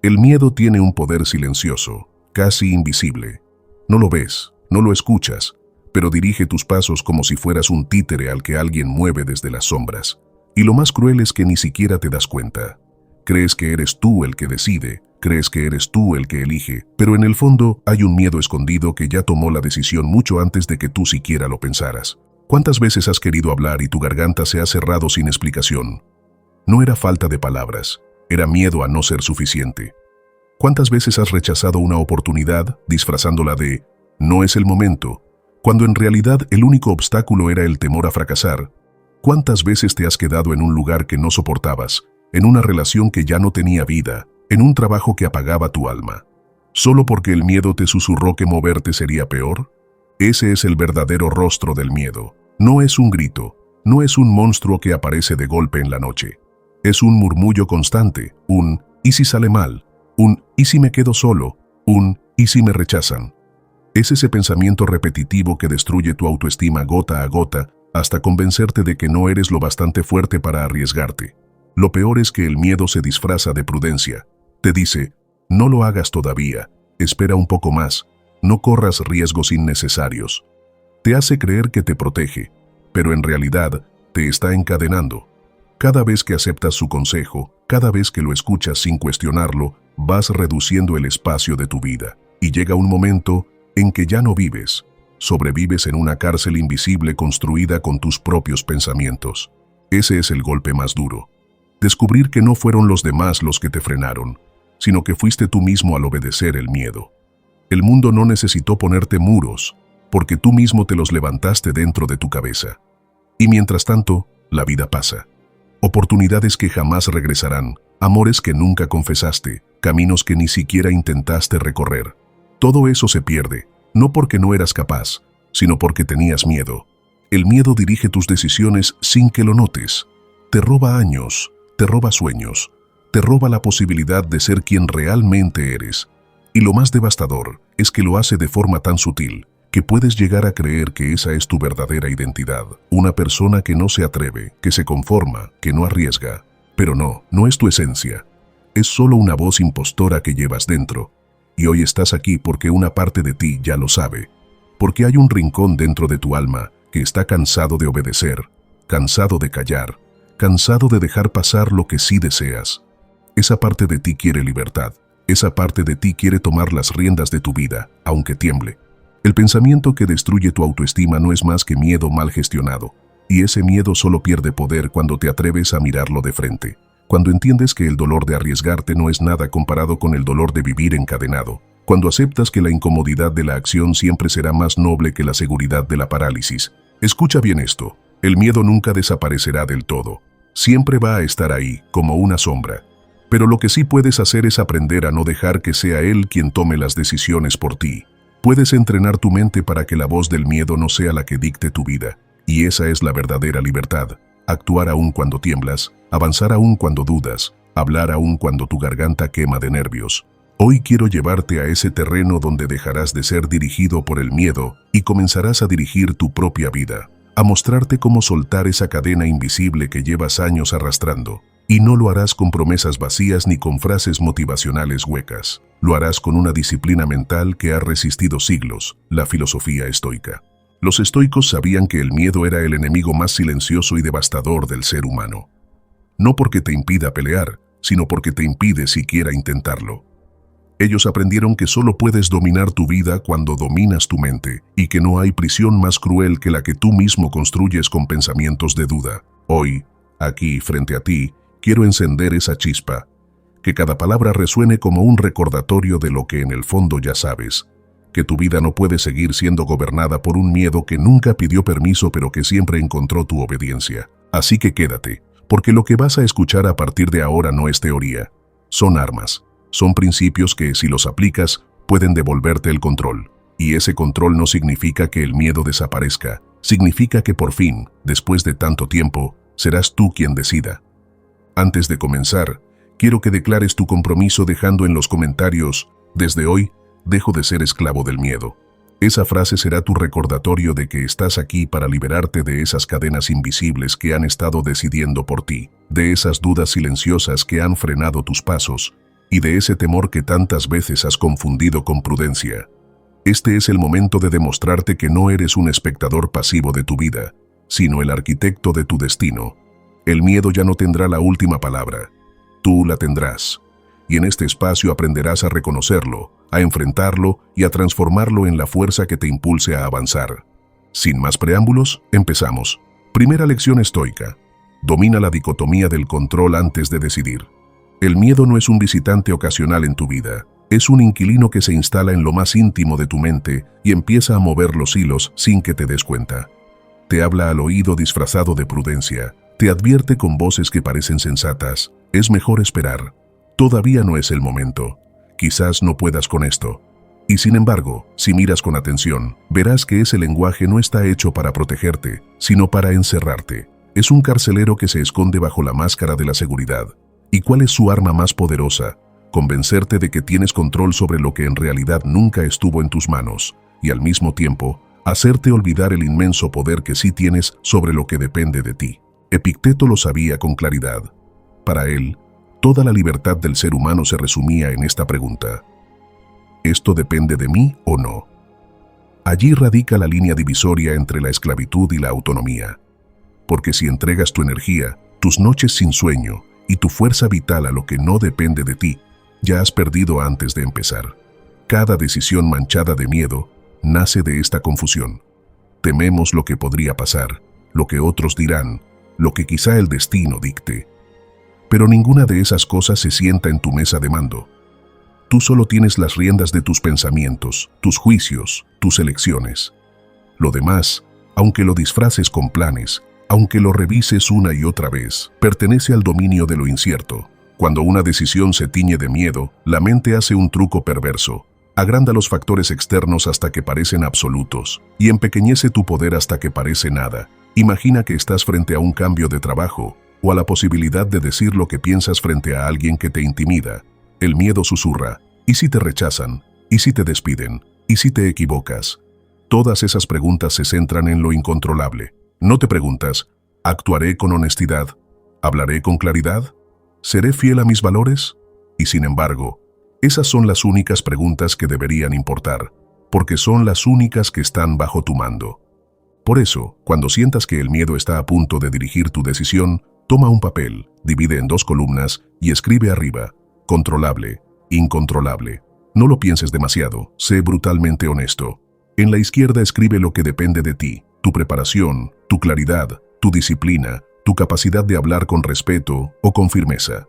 El miedo tiene un poder silencioso, casi invisible. No lo ves, no lo escuchas, pero dirige tus pasos como si fueras un títere al que alguien mueve desde las sombras. Y lo más cruel es que ni siquiera te das cuenta. Crees que eres tú el que decide, crees que eres tú el que elige, pero en el fondo hay un miedo escondido que ya tomó la decisión mucho antes de que tú siquiera lo pensaras. ¿Cuántas veces has querido hablar y tu garganta se ha cerrado sin explicación? No era falta de palabras, era miedo a no ser suficiente. ¿Cuántas veces has rechazado una oportunidad disfrazándola de «no es el momento», cuando en realidad el único obstáculo era el temor a fracasar? ¿Cuántas veces te has quedado en un lugar que no soportabas, en una relación que ya no tenía vida, en un trabajo que apagaba tu alma, solo porque el miedo te susurró que moverte sería peor? Ese es el verdadero rostro del miedo. No es un grito, no es un monstruo que aparece de golpe en la noche. Es un murmullo constante, un «¿y si sale mal?», un «¿y si me quedo solo?», un «¿y si me rechazan?». Es ese pensamiento repetitivo que destruye tu autoestima gota a gota hasta convencerte de que no eres lo bastante fuerte para arriesgarte. Lo peor es que el miedo se disfraza de prudencia. Te dice, no lo hagas todavía, espera un poco más, no corras riesgos innecesarios. Te hace creer que te protege, pero en realidad te está encadenando. Cada vez que aceptas su consejo, cada vez que lo escuchas sin cuestionarlo, vas reduciendo el espacio de tu vida. Y llega un momento en que ya no vives, sobrevives en una cárcel invisible construida con tus propios pensamientos. Ese es el golpe más duro. Descubrir que no fueron los demás los que te frenaron, sino que fuiste tú mismo al obedecer el miedo. El mundo no necesitó ponerte muros, porque tú mismo te los levantaste dentro de tu cabeza. Y mientras tanto, la vida pasa. Oportunidades que jamás regresarán, amores que nunca confesaste, caminos que ni siquiera intentaste recorrer. Todo eso se pierde, no porque no eras capaz, sino porque tenías miedo. El miedo dirige tus decisiones sin que lo notes. Te roba años, te roba sueños, te roba la posibilidad de ser quien realmente eres. Y lo más devastador es que lo hace de forma tan sutil que puedes llegar a creer que esa es tu verdadera identidad. Una persona que no se atreve, que se conforma, que no arriesga. Pero no es tu esencia. Es solo una voz impostora que llevas dentro. Y hoy estás aquí porque una parte de ti ya lo sabe. Porque hay un rincón dentro de tu alma que está cansado de obedecer, cansado de callar, cansado de dejar pasar lo que sí deseas. Esa parte de ti quiere libertad. Esa parte de ti quiere tomar las riendas de tu vida, aunque tiemble. El pensamiento que destruye tu autoestima no es más que miedo mal gestionado. Y ese miedo solo pierde poder cuando te atreves a mirarlo de frente. Cuando entiendes que el dolor de arriesgarte no es nada comparado con el dolor de vivir encadenado. Cuando aceptas que la incomodidad de la acción siempre será más noble que la seguridad de la parálisis. Escucha bien esto. El miedo nunca desaparecerá del todo. Siempre va a estar ahí, como una sombra. Pero lo que sí puedes hacer es aprender a no dejar que sea él quien tome las decisiones por ti. Puedes entrenar tu mente para que la voz del miedo no sea la que dicte tu vida. Y esa es la verdadera libertad. Actuar aún cuando tiemblas, avanzar aún cuando dudas, hablar aún cuando tu garganta quema de nervios. Hoy quiero llevarte a ese terreno donde dejarás de ser dirigido por el miedo y comenzarás a dirigir tu propia vida. A mostrarte cómo soltar esa cadena invisible que llevas años arrastrando. Y no lo harás con promesas vacías ni con frases motivacionales huecas. Lo harás con una disciplina mental que ha resistido siglos, la filosofía estoica. Los estoicos sabían que el miedo era el enemigo más silencioso y devastador del ser humano. No porque te impida pelear, sino porque te impide siquiera intentarlo. Ellos aprendieron que solo puedes dominar tu vida cuando dominas tu mente, y que no hay prisión más cruel que la que tú mismo construyes con pensamientos de duda. Hoy, aquí, frente a ti, quiero encender esa chispa. Que cada palabra resuene como un recordatorio de lo que en el fondo ya sabes. Que tu vida no puede seguir siendo gobernada por un miedo que nunca pidió permiso pero que siempre encontró tu obediencia. Así que quédate, porque lo que vas a escuchar a partir de ahora no es teoría. Son armas. Son principios que, si los aplicas, pueden devolverte el control. Y ese control no significa que el miedo desaparezca. Significa que por fin, después de tanto tiempo, serás tú quien decida. Antes de comenzar, quiero que declares tu compromiso dejando en los comentarios, desde hoy, dejo de ser esclavo del miedo. Esa frase será tu recordatorio de que estás aquí para liberarte de esas cadenas invisibles que han estado decidiendo por ti, de esas dudas silenciosas que han frenado tus pasos, y de ese temor que tantas veces has confundido con prudencia. Este es el momento de demostrarte que no eres un espectador pasivo de tu vida, sino el arquitecto de tu destino. El miedo ya no tendrá la última palabra. Tú la tendrás. Y en este espacio aprenderás a reconocerlo, a enfrentarlo y a transformarlo en la fuerza que te impulse a avanzar. Sin más preámbulos, empezamos. Primera lección estoica. Domina la dicotomía del control antes de decidir. El miedo no es un visitante ocasional en tu vida. Es un inquilino que se instala en lo más íntimo de tu mente y empieza a mover los hilos sin que te des cuenta. Te habla al oído disfrazado de prudencia. Te advierte con voces que parecen sensatas. Es mejor esperar. Todavía no es el momento. Quizás no puedas con esto. Y sin embargo, si miras con atención, verás que ese lenguaje no está hecho para protegerte, sino para encerrarte. Es un carcelero que se esconde bajo la máscara de la seguridad. ¿Y cuál es su arma más poderosa? Convencerte de que tienes control sobre lo que en realidad nunca estuvo en tus manos, y al mismo tiempo, hacerte olvidar el inmenso poder que sí tienes sobre lo que depende de ti. Epicteto lo sabía con claridad. Para él, toda la libertad del ser humano se resumía en esta pregunta: ¿esto depende de mí o no? Allí radica la línea divisoria entre la esclavitud y la autonomía. Porque si entregas tu energía, tus noches sin sueño y tu fuerza vital a lo que no depende de ti, ya has perdido antes de empezar. Cada decisión manchada de miedo nace de esta confusión. Tememos lo que podría pasar, lo que otros dirán, lo que quizá el destino dicte. Pero ninguna de esas cosas se sienta en tu mesa de mando. Tú solo tienes las riendas de tus pensamientos, tus juicios, tus elecciones. Lo demás, aunque lo disfraces con planes, aunque lo revises una y otra vez, pertenece al dominio de lo incierto. Cuando una decisión se tiñe de miedo, la mente hace un truco perverso. Agranda los factores externos hasta que parecen absolutos, y empequeñece tu poder hasta que parece nada. Imagina que estás frente a un cambio de trabajo, o a la posibilidad de decir lo que piensas frente a alguien que te intimida. El miedo susurra: ¿y si te rechazan? ¿Y si te despiden? ¿Y si te equivocas? Todas esas preguntas se centran en lo incontrolable. No te preguntas: ¿actuaré con honestidad? ¿Hablaré con claridad? ¿Seré fiel a mis valores? Y sin embargo, esas son las únicas preguntas que deberían importar, porque son las únicas que están bajo tu mando. Por eso, cuando sientas que el miedo está a punto de dirigir tu decisión, toma un papel, divide en 2 columnas y escribe arriba: controlable, incontrolable. No lo pienses demasiado, sé brutalmente honesto. En la izquierda escribe lo que depende de ti: tu preparación, tu claridad, tu disciplina, tu capacidad de hablar con respeto o con firmeza.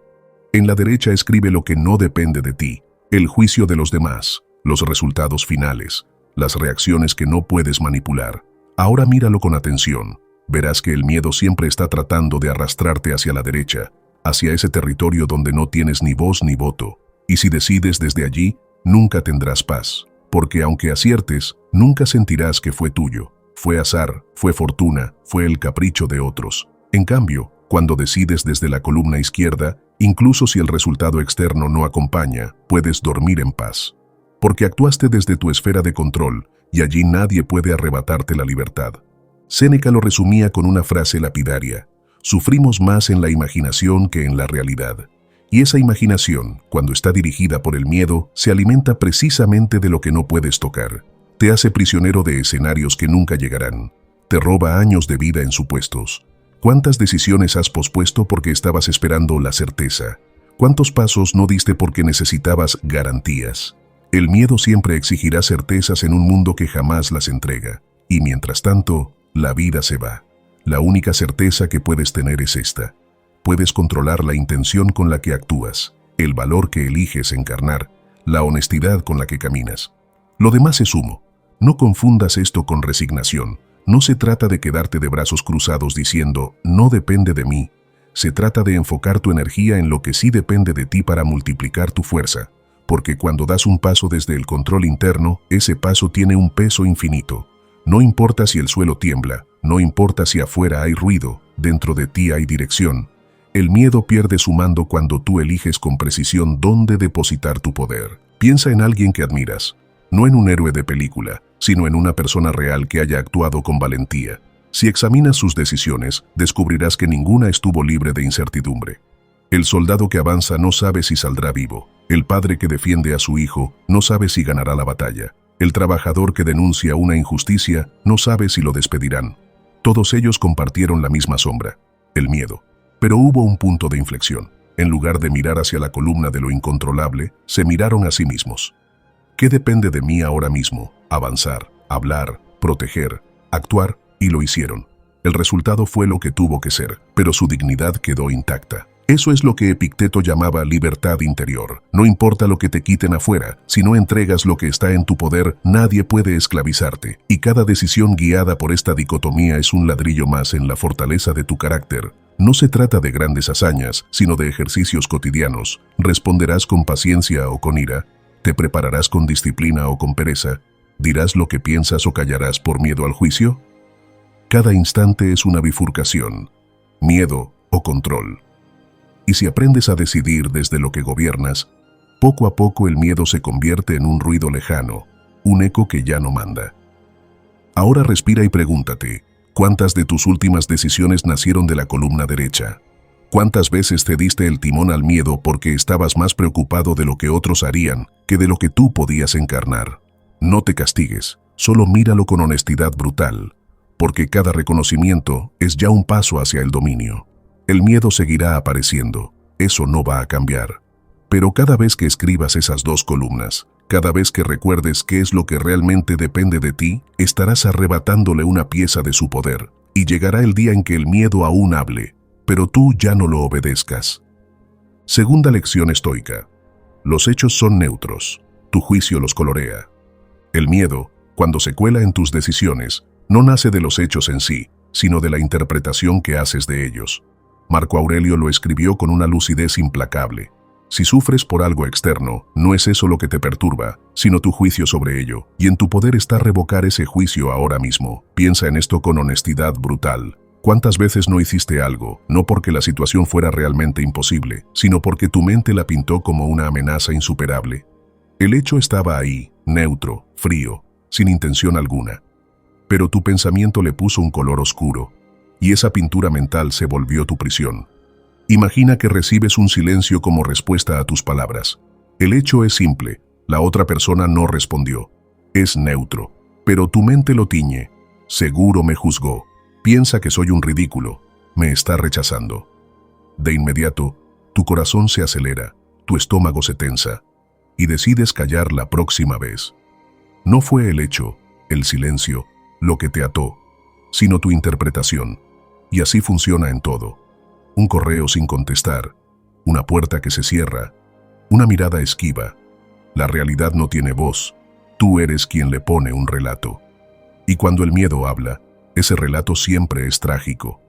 En la derecha escribe lo que no depende de ti: el juicio de los demás, los resultados finales, las reacciones que no puedes manipular. Ahora míralo con atención. Verás que el miedo siempre está tratando de arrastrarte hacia la derecha, hacia ese territorio donde no tienes ni voz ni voto. Y si decides desde allí, nunca tendrás paz, porque aunque aciertes, nunca sentirás que fue tuyo. Fue azar, fue fortuna, fue el capricho de otros. En cambio, cuando decides desde la columna izquierda, incluso si el resultado externo no acompaña, puedes dormir en paz. Porque actuaste desde tu esfera de control, y allí nadie puede arrebatarte la libertad. Séneca lo resumía con una frase lapidaria: sufrimos más en la imaginación que en la realidad. Y esa imaginación, cuando está dirigida por el miedo, se alimenta precisamente de lo que no puedes tocar. Te hace prisionero de escenarios que nunca llegarán. Te roba años de vida en supuestos. ¿Cuántas decisiones has pospuesto porque estabas esperando la certeza? ¿Cuántos pasos no diste porque necesitabas garantías? El miedo siempre exigirá certezas en un mundo que jamás las entrega. Y mientras tanto, la vida se va. La única certeza que puedes tener es esta: puedes controlar la intención con la que actúas, el valor que eliges encarnar, la honestidad con la que caminas. Lo demás es humo. No confundas esto con resignación. No se trata de quedarte de brazos cruzados diciendo «no depende de mí». Se trata de enfocar tu energía en lo que sí depende de ti para multiplicar tu fuerza. Porque cuando das un paso desde el control interno, ese paso tiene un peso infinito. No importa si el suelo tiembla, no importa si afuera hay ruido, dentro de ti hay dirección. El miedo pierde su mando cuando tú eliges con precisión dónde depositar tu poder. Piensa en alguien que admiras, no en un héroe de película, sino en una persona real que haya actuado con valentía. Si examinas sus decisiones, descubrirás que ninguna estuvo libre de incertidumbre. El soldado que avanza no sabe si saldrá vivo. El padre que defiende a su hijo no sabe si ganará la batalla. El trabajador que denuncia una injusticia no sabe si lo despedirán. Todos ellos compartieron la misma sombra, el miedo. Pero hubo un punto de inflexión. En lugar de mirar hacia la columna de lo incontrolable, se miraron a sí mismos. ¿Qué depende de mí ahora mismo? Avanzar, hablar, proteger, actuar, y lo hicieron. El resultado fue lo que tuvo que ser, pero su dignidad quedó intacta. Eso es lo que Epicteto llamaba libertad interior. No importa lo que te quiten afuera, si no entregas lo que está en tu poder, nadie puede esclavizarte. Y cada decisión guiada por esta dicotomía es un ladrillo más en la fortaleza de tu carácter. No se trata de grandes hazañas, sino de ejercicios cotidianos. ¿Responderás con paciencia o con ira? ¿Te prepararás con disciplina o con pereza? ¿Dirás lo que piensas o callarás por miedo al juicio? Cada instante es una bifurcación, miedo o control. Y si aprendes a decidir desde lo que gobiernas, poco a poco el miedo se convierte en un ruido lejano, un eco que ya no manda. Ahora respira y pregúntate, ¿cuántas de tus últimas decisiones nacieron de la columna derecha? ¿Cuántas veces te diste el timón al miedo porque estabas más preocupado de lo que otros harían que de lo que tú podías encarnar? No te castigues, solo míralo con honestidad brutal, porque cada reconocimiento es ya un paso hacia el dominio. El miedo seguirá apareciendo, eso no va a cambiar. Pero cada vez que escribas esas dos columnas, cada vez que recuerdes qué es lo que realmente depende de ti, estarás arrebatándole una pieza de su poder, y llegará el día en que el miedo aún hable, pero tú ya no lo obedezcas. Segunda lección estoica. Los hechos son neutros, tu juicio los colorea. El miedo, cuando se cuela en tus decisiones, no nace de los hechos en sí, sino de la interpretación que haces de ellos. Marco Aurelio lo escribió con una lucidez implacable. Si sufres por algo externo, no es eso lo que te perturba, sino tu juicio sobre ello, y en tu poder está revocar ese juicio ahora mismo. Piensa en esto con honestidad brutal. ¿Cuántas veces no hiciste algo, no porque la situación fuera realmente imposible, sino porque tu mente la pintó como una amenaza insuperable? El hecho estaba ahí, neutro, frío, sin intención alguna. Pero tu pensamiento le puso un color oscuro, y esa pintura mental se volvió tu prisión. Imagina que recibes un silencio como respuesta a tus palabras. El hecho es simple, la otra persona no respondió. Es neutro, pero tu mente lo tiñe. Seguro me juzgó, piensa que soy un ridículo, me está rechazando. De inmediato, tu corazón se acelera, tu estómago se tensa, y decides callar la próxima vez. No fue el hecho, el silencio, lo que te ató, sino tu interpretación. Y así funciona en todo. Un correo sin contestar, una puerta que se cierra, una mirada esquiva. La realidad no tiene voz, tú eres quien le pone un relato. Y cuando el miedo habla, ese relato siempre es trágico.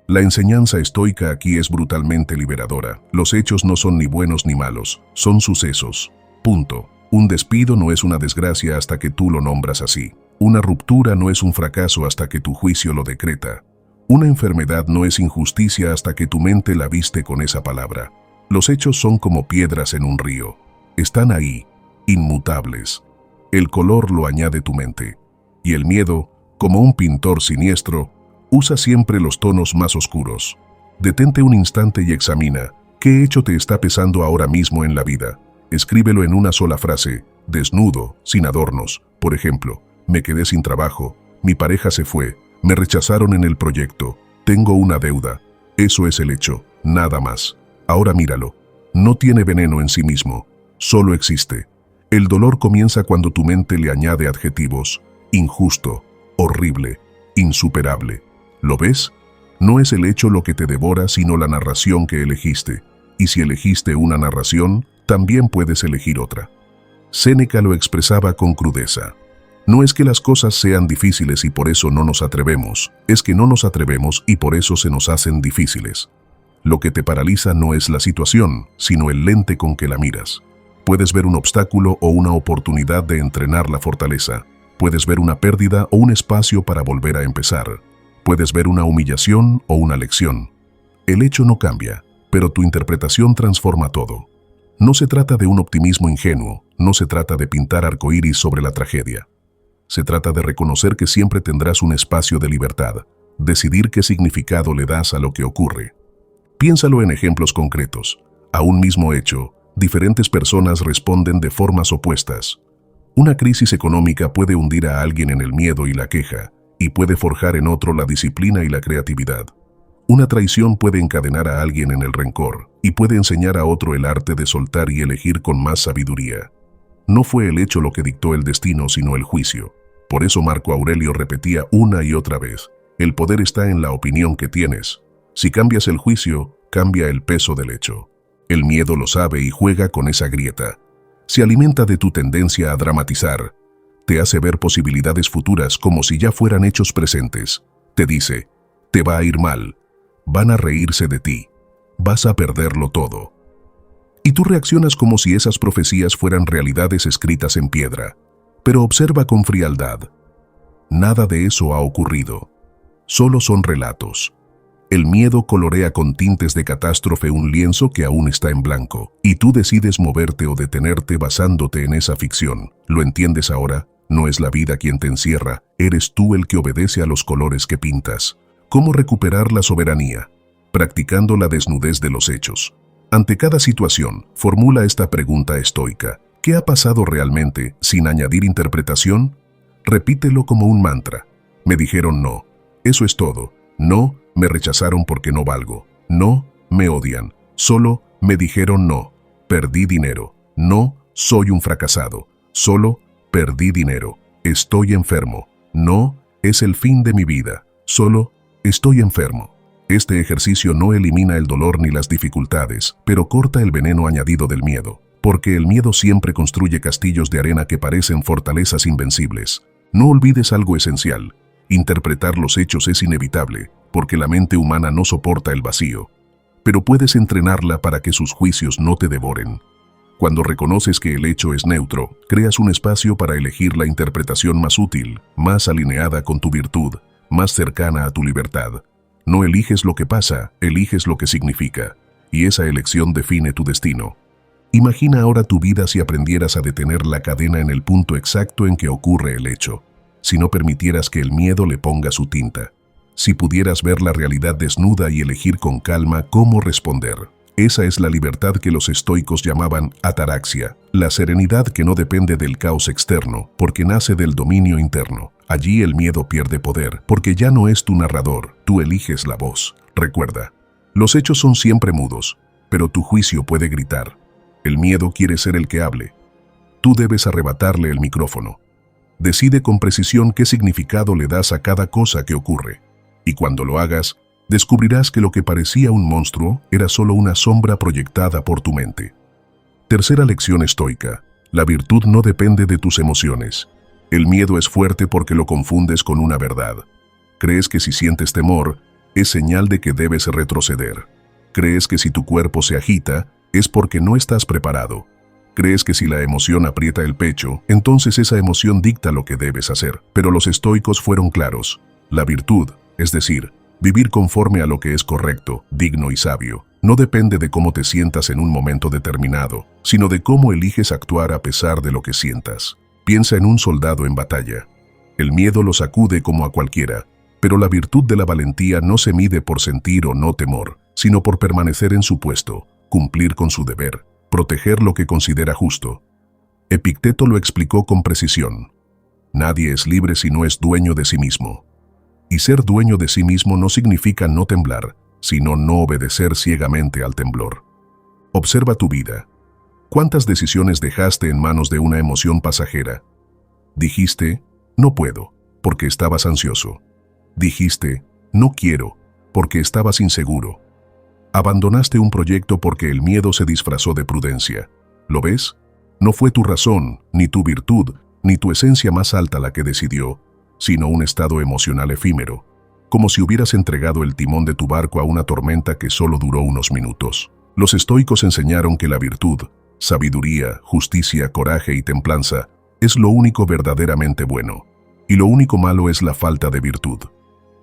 La enseñanza estoica aquí es brutalmente liberadora. Los hechos no son ni buenos ni malos, son sucesos. Punto. Un despido no es una desgracia hasta que tú lo nombras así. Una ruptura no es un fracaso hasta que tu juicio lo decreta. Una enfermedad no es injusticia hasta que tu mente la viste con esa palabra. Los hechos son como piedras en un río. Están ahí, inmutables. El color lo añade tu mente. Y el miedo, como un pintor siniestro, usa siempre los tonos más oscuros. Detente un instante y examina qué hecho te está pesando ahora mismo en la vida. Escríbelo en una sola frase, desnudo, sin adornos. Por ejemplo, me quedé sin trabajo, mi pareja se fue, me rechazaron en el proyecto, tengo una deuda. Eso es el hecho, nada más. Ahora míralo. No tiene veneno en sí mismo, solo existe. El dolor comienza cuando tu mente le añade adjetivos. Injusto, horrible, insuperable. ¿Lo ves? No es el hecho lo que te devora, sino la narración que elegiste. Y si elegiste una narración, también puedes elegir otra. Séneca lo expresaba con crudeza. No es que las cosas sean difíciles y por eso no nos atrevemos, es que no nos atrevemos y por eso se nos hacen difíciles. Lo que te paraliza no es la situación, sino el lente con que la miras. Puedes ver un obstáculo o una oportunidad de entrenar la fortaleza. Puedes ver una pérdida o un espacio para volver a empezar. Puedes ver una humillación o una lección. El hecho no cambia, pero tu interpretación transforma todo. No se trata de un optimismo ingenuo, no se trata de pintar arcoíris sobre la tragedia. Se trata de reconocer que siempre tendrás un espacio de libertad, decidir qué significado le das a lo que ocurre. Piénsalo en ejemplos concretos. A un mismo hecho, diferentes personas responden de formas opuestas. Una crisis económica puede hundir a alguien en el miedo y la queja, y puede forjar en otro la disciplina y la creatividad. Una traición puede encadenar a alguien en el rencor, y puede enseñar a otro el arte de soltar y elegir con más sabiduría. No fue el hecho lo que dictó el destino, sino el juicio. Por eso Marco Aurelio repetía una y otra vez: el poder está en la opinión que tienes. Si cambias el juicio, cambia el peso del hecho. El miedo lo sabe y juega con esa grieta. Se alimenta de tu tendencia a dramatizar. Te hace ver posibilidades futuras como si ya fueran hechos presentes. Te dice: te va a ir mal. Van a reírse de ti. Vas a perderlo todo. Y tú reaccionas como si esas profecías fueran realidades escritas en piedra. Pero observa con frialdad. Nada de eso ha ocurrido. Solo son relatos. El miedo colorea con tintes de catástrofe un lienzo que aún está en blanco, y tú decides moverte o detenerte basándote en esa ficción. ¿Lo entiendes ahora? No es la vida quien te encierra, eres tú el que obedece a los colores que pintas. ¿Cómo recuperar la soberanía? Practicando la desnudez de los hechos. Ante cada situación, formula esta pregunta estoica: ¿qué ha pasado realmente, sin añadir interpretación? Repítelo como un mantra. Me dijeron no. Eso es todo. No, me rechazaron porque no valgo. No, me odian. Solo me dijeron no. Perdí dinero. No, soy un fracasado. Solo perdí dinero. Estoy enfermo. No, es el fin de mi vida. Solo estoy enfermo. Este ejercicio no elimina el dolor ni las dificultades, pero corta el veneno añadido del miedo, porque el miedo siempre construye castillos de arena que parecen fortalezas invencibles. No olvides algo esencial: interpretar los hechos es inevitable, porque la mente humana no soporta el vacío. Pero puedes entrenarla para que sus juicios no te devoren. Cuando reconoces que el hecho es neutro, creas un espacio para elegir la interpretación más útil, más alineada con tu virtud, más cercana a tu libertad. No eliges lo que pasa, eliges lo que significa, y esa elección define tu destino. Imagina ahora tu vida si aprendieras a detener la cadena en el punto exacto en que ocurre el hecho, si no permitieras que el miedo le ponga su tinta, si pudieras ver la realidad desnuda y elegir con calma cómo responder. Esa es la libertad que los estoicos llamaban ataraxia, la serenidad que no depende del caos externo, porque nace del dominio interno. Allí el miedo pierde poder, porque ya no es tu narrador, tú eliges la voz. Recuerda, los hechos son siempre mudos, pero tu juicio puede gritar. El miedo quiere ser el que hable. Tú debes arrebatarle el micrófono. Decide con precisión qué significado le das a cada cosa que ocurre. Y cuando lo hagas, descubrirás que lo que parecía un monstruo era solo una sombra proyectada por tu mente. Tercera lección estoica: la virtud no depende de tus emociones. El miedo es fuerte porque lo confundes con una verdad. Crees que si sientes temor, es señal de que debes retroceder. Crees que si tu cuerpo se agita, es porque no estás preparado. Crees que si la emoción aprieta el pecho, entonces esa emoción dicta lo que debes hacer. Pero los estoicos fueron claros. La virtud, es decir, vivir conforme a lo que es correcto, digno y sabio, no depende de cómo te sientas en un momento determinado, sino de cómo eliges actuar a pesar de lo que sientas. Piensa en un soldado en batalla. El miedo lo sacude como a cualquiera, pero la virtud de la valentía no se mide por sentir o no temor, sino por permanecer en su puesto, cumplir con su deber, proteger lo que considera justo. Epicteto lo explicó con precisión. Nadie es libre si no es dueño de sí mismo. Y ser dueño de sí mismo no significa no temblar, sino no obedecer ciegamente al temblor. Observa tu vida. ¿Cuántas decisiones dejaste en manos de una emoción pasajera? Dijiste, no puedo, porque estabas ansioso. Dijiste, no quiero, porque estabas inseguro. Abandonaste un proyecto porque el miedo se disfrazó de prudencia. ¿Lo ves? No fue tu razón, ni tu virtud, ni tu esencia más alta la que decidió, sino un estado emocional efímero, como si hubieras entregado el timón de tu barco a una tormenta que solo duró unos minutos. Los estoicos enseñaron que la virtud, sabiduría, justicia, coraje y templanza es lo único verdaderamente bueno, y lo único malo es la falta de virtud.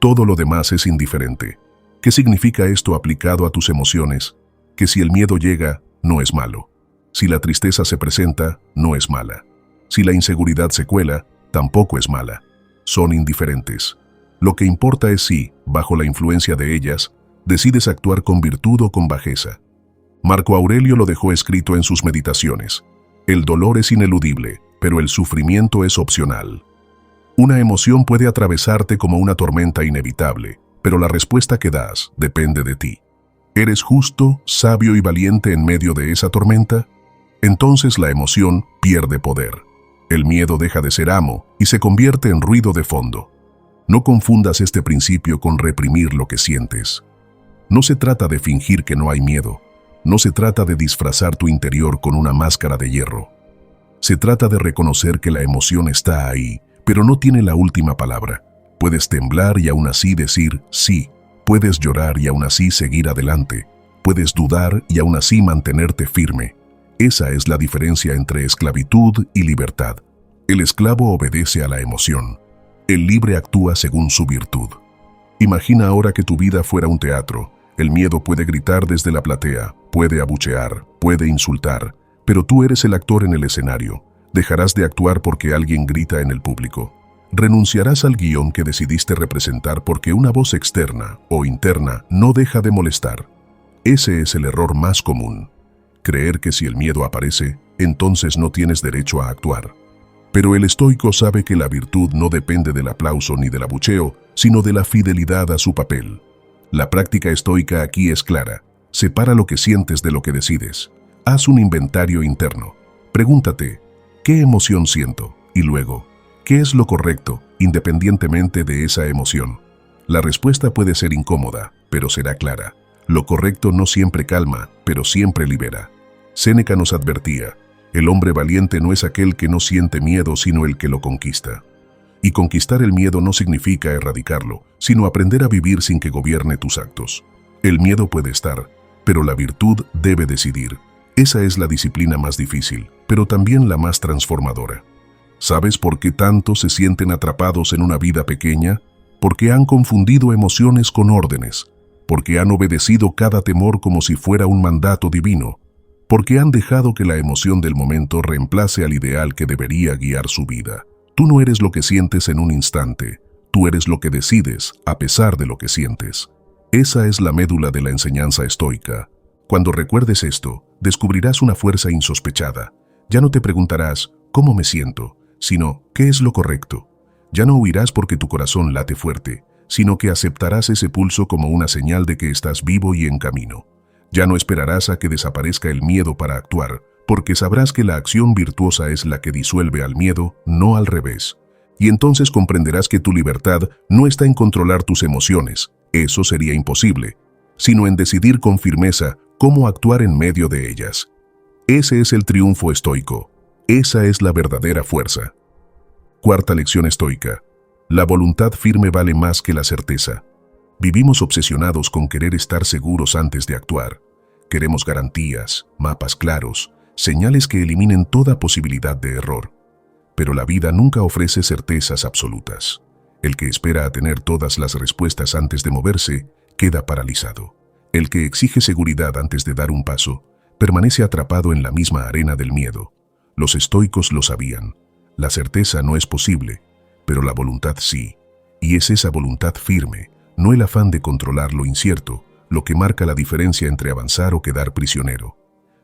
Todo lo demás es indiferente. ¿Qué significa esto aplicado a tus emociones? Que si el miedo llega, no es malo. Si la tristeza se presenta, no es mala. Si la inseguridad se cuela, tampoco es mala. Son indiferentes. Lo que importa es si, bajo la influencia de ellas, decides actuar con virtud o con bajeza. Marco Aurelio lo dejó escrito en sus meditaciones. El dolor es ineludible, pero el sufrimiento es opcional. Una emoción puede atravesarte como una tormenta inevitable, pero la respuesta que das depende de ti. ¿Eres justo, sabio y valiente en medio de esa tormenta? Entonces la emoción pierde poder. El miedo deja de ser amo y se convierte en ruido de fondo. No confundas este principio con reprimir lo que sientes. No se trata de fingir que no hay miedo. No se trata de disfrazar tu interior con una máscara de hierro. Se trata de reconocer que la emoción está ahí, pero no tiene la última palabra. Puedes temblar y aún así decir sí. Puedes llorar y aún así seguir adelante. Puedes dudar y aún así mantenerte firme. Esa es la diferencia entre esclavitud y libertad. El esclavo obedece a la emoción. El libre actúa según su virtud. Imagina ahora que tu vida fuera un teatro. El miedo puede gritar desde la platea, puede abuchear, puede insultar, pero tú eres el actor en el escenario. Dejarás de actuar porque alguien grita en el público. Renunciarás al guión que decidiste representar porque una voz externa o interna no deja de molestar. Ese es el error más común. Creer que si el miedo aparece, entonces no tienes derecho a actuar. Pero el estoico sabe que la virtud no depende del aplauso ni del abucheo, sino de la fidelidad a su papel. La práctica estoica aquí es clara. Separa lo que sientes de lo que decides. Haz un inventario interno. Pregúntate, ¿qué emoción siento? Y luego, ¿qué es lo correcto, independientemente de esa emoción? La respuesta puede ser incómoda, pero será clara. Lo correcto no siempre calma, pero siempre libera. Séneca nos advertía, el hombre valiente no es aquel que no siente miedo, sino el que lo conquista. Y conquistar el miedo no significa erradicarlo, sino aprender a vivir sin que gobierne tus actos. El miedo puede estar, pero la virtud debe decidir. Esa es la disciplina más difícil, pero también la más transformadora. ¿Sabes por qué tantos se sienten atrapados en una vida pequeña? Porque han confundido emociones con órdenes, porque han obedecido cada temor como si fuera un mandato divino, porque han dejado que la emoción del momento reemplace al ideal que debería guiar su vida. Tú no eres lo que sientes en un instante, tú eres lo que decides a pesar de lo que sientes. Esa es la médula de la enseñanza estoica. Cuando recuerdes esto, descubrirás una fuerza insospechada. Ya no te preguntarás, ¿cómo me siento?, sino, ¿qué es lo correcto? Ya no huirás porque tu corazón late fuerte, sino que aceptarás ese pulso como una señal de que estás vivo y en camino. Ya no esperarás a que desaparezca el miedo para actuar, porque sabrás que la acción virtuosa es la que disuelve al miedo, no al revés. Y entonces comprenderás que tu libertad no está en controlar tus emociones, eso sería imposible, sino en decidir con firmeza cómo actuar en medio de ellas. Ese es el triunfo estoico. Esa es la verdadera fuerza. Cuarta lección estoica. La voluntad firme vale más que la certeza. Vivimos obsesionados con querer estar seguros antes de actuar. Queremos garantías, mapas claros, señales que eliminen toda posibilidad de error. Pero la vida nunca ofrece certezas absolutas. El que espera a tener todas las respuestas antes de moverse, queda paralizado. El que exige seguridad antes de dar un paso, permanece atrapado en la misma arena del miedo. Los estoicos lo sabían. La certeza no es posible, pero la voluntad sí. Y es esa voluntad firme, no el afán de controlar lo incierto, lo que marca la diferencia entre avanzar o quedar prisionero.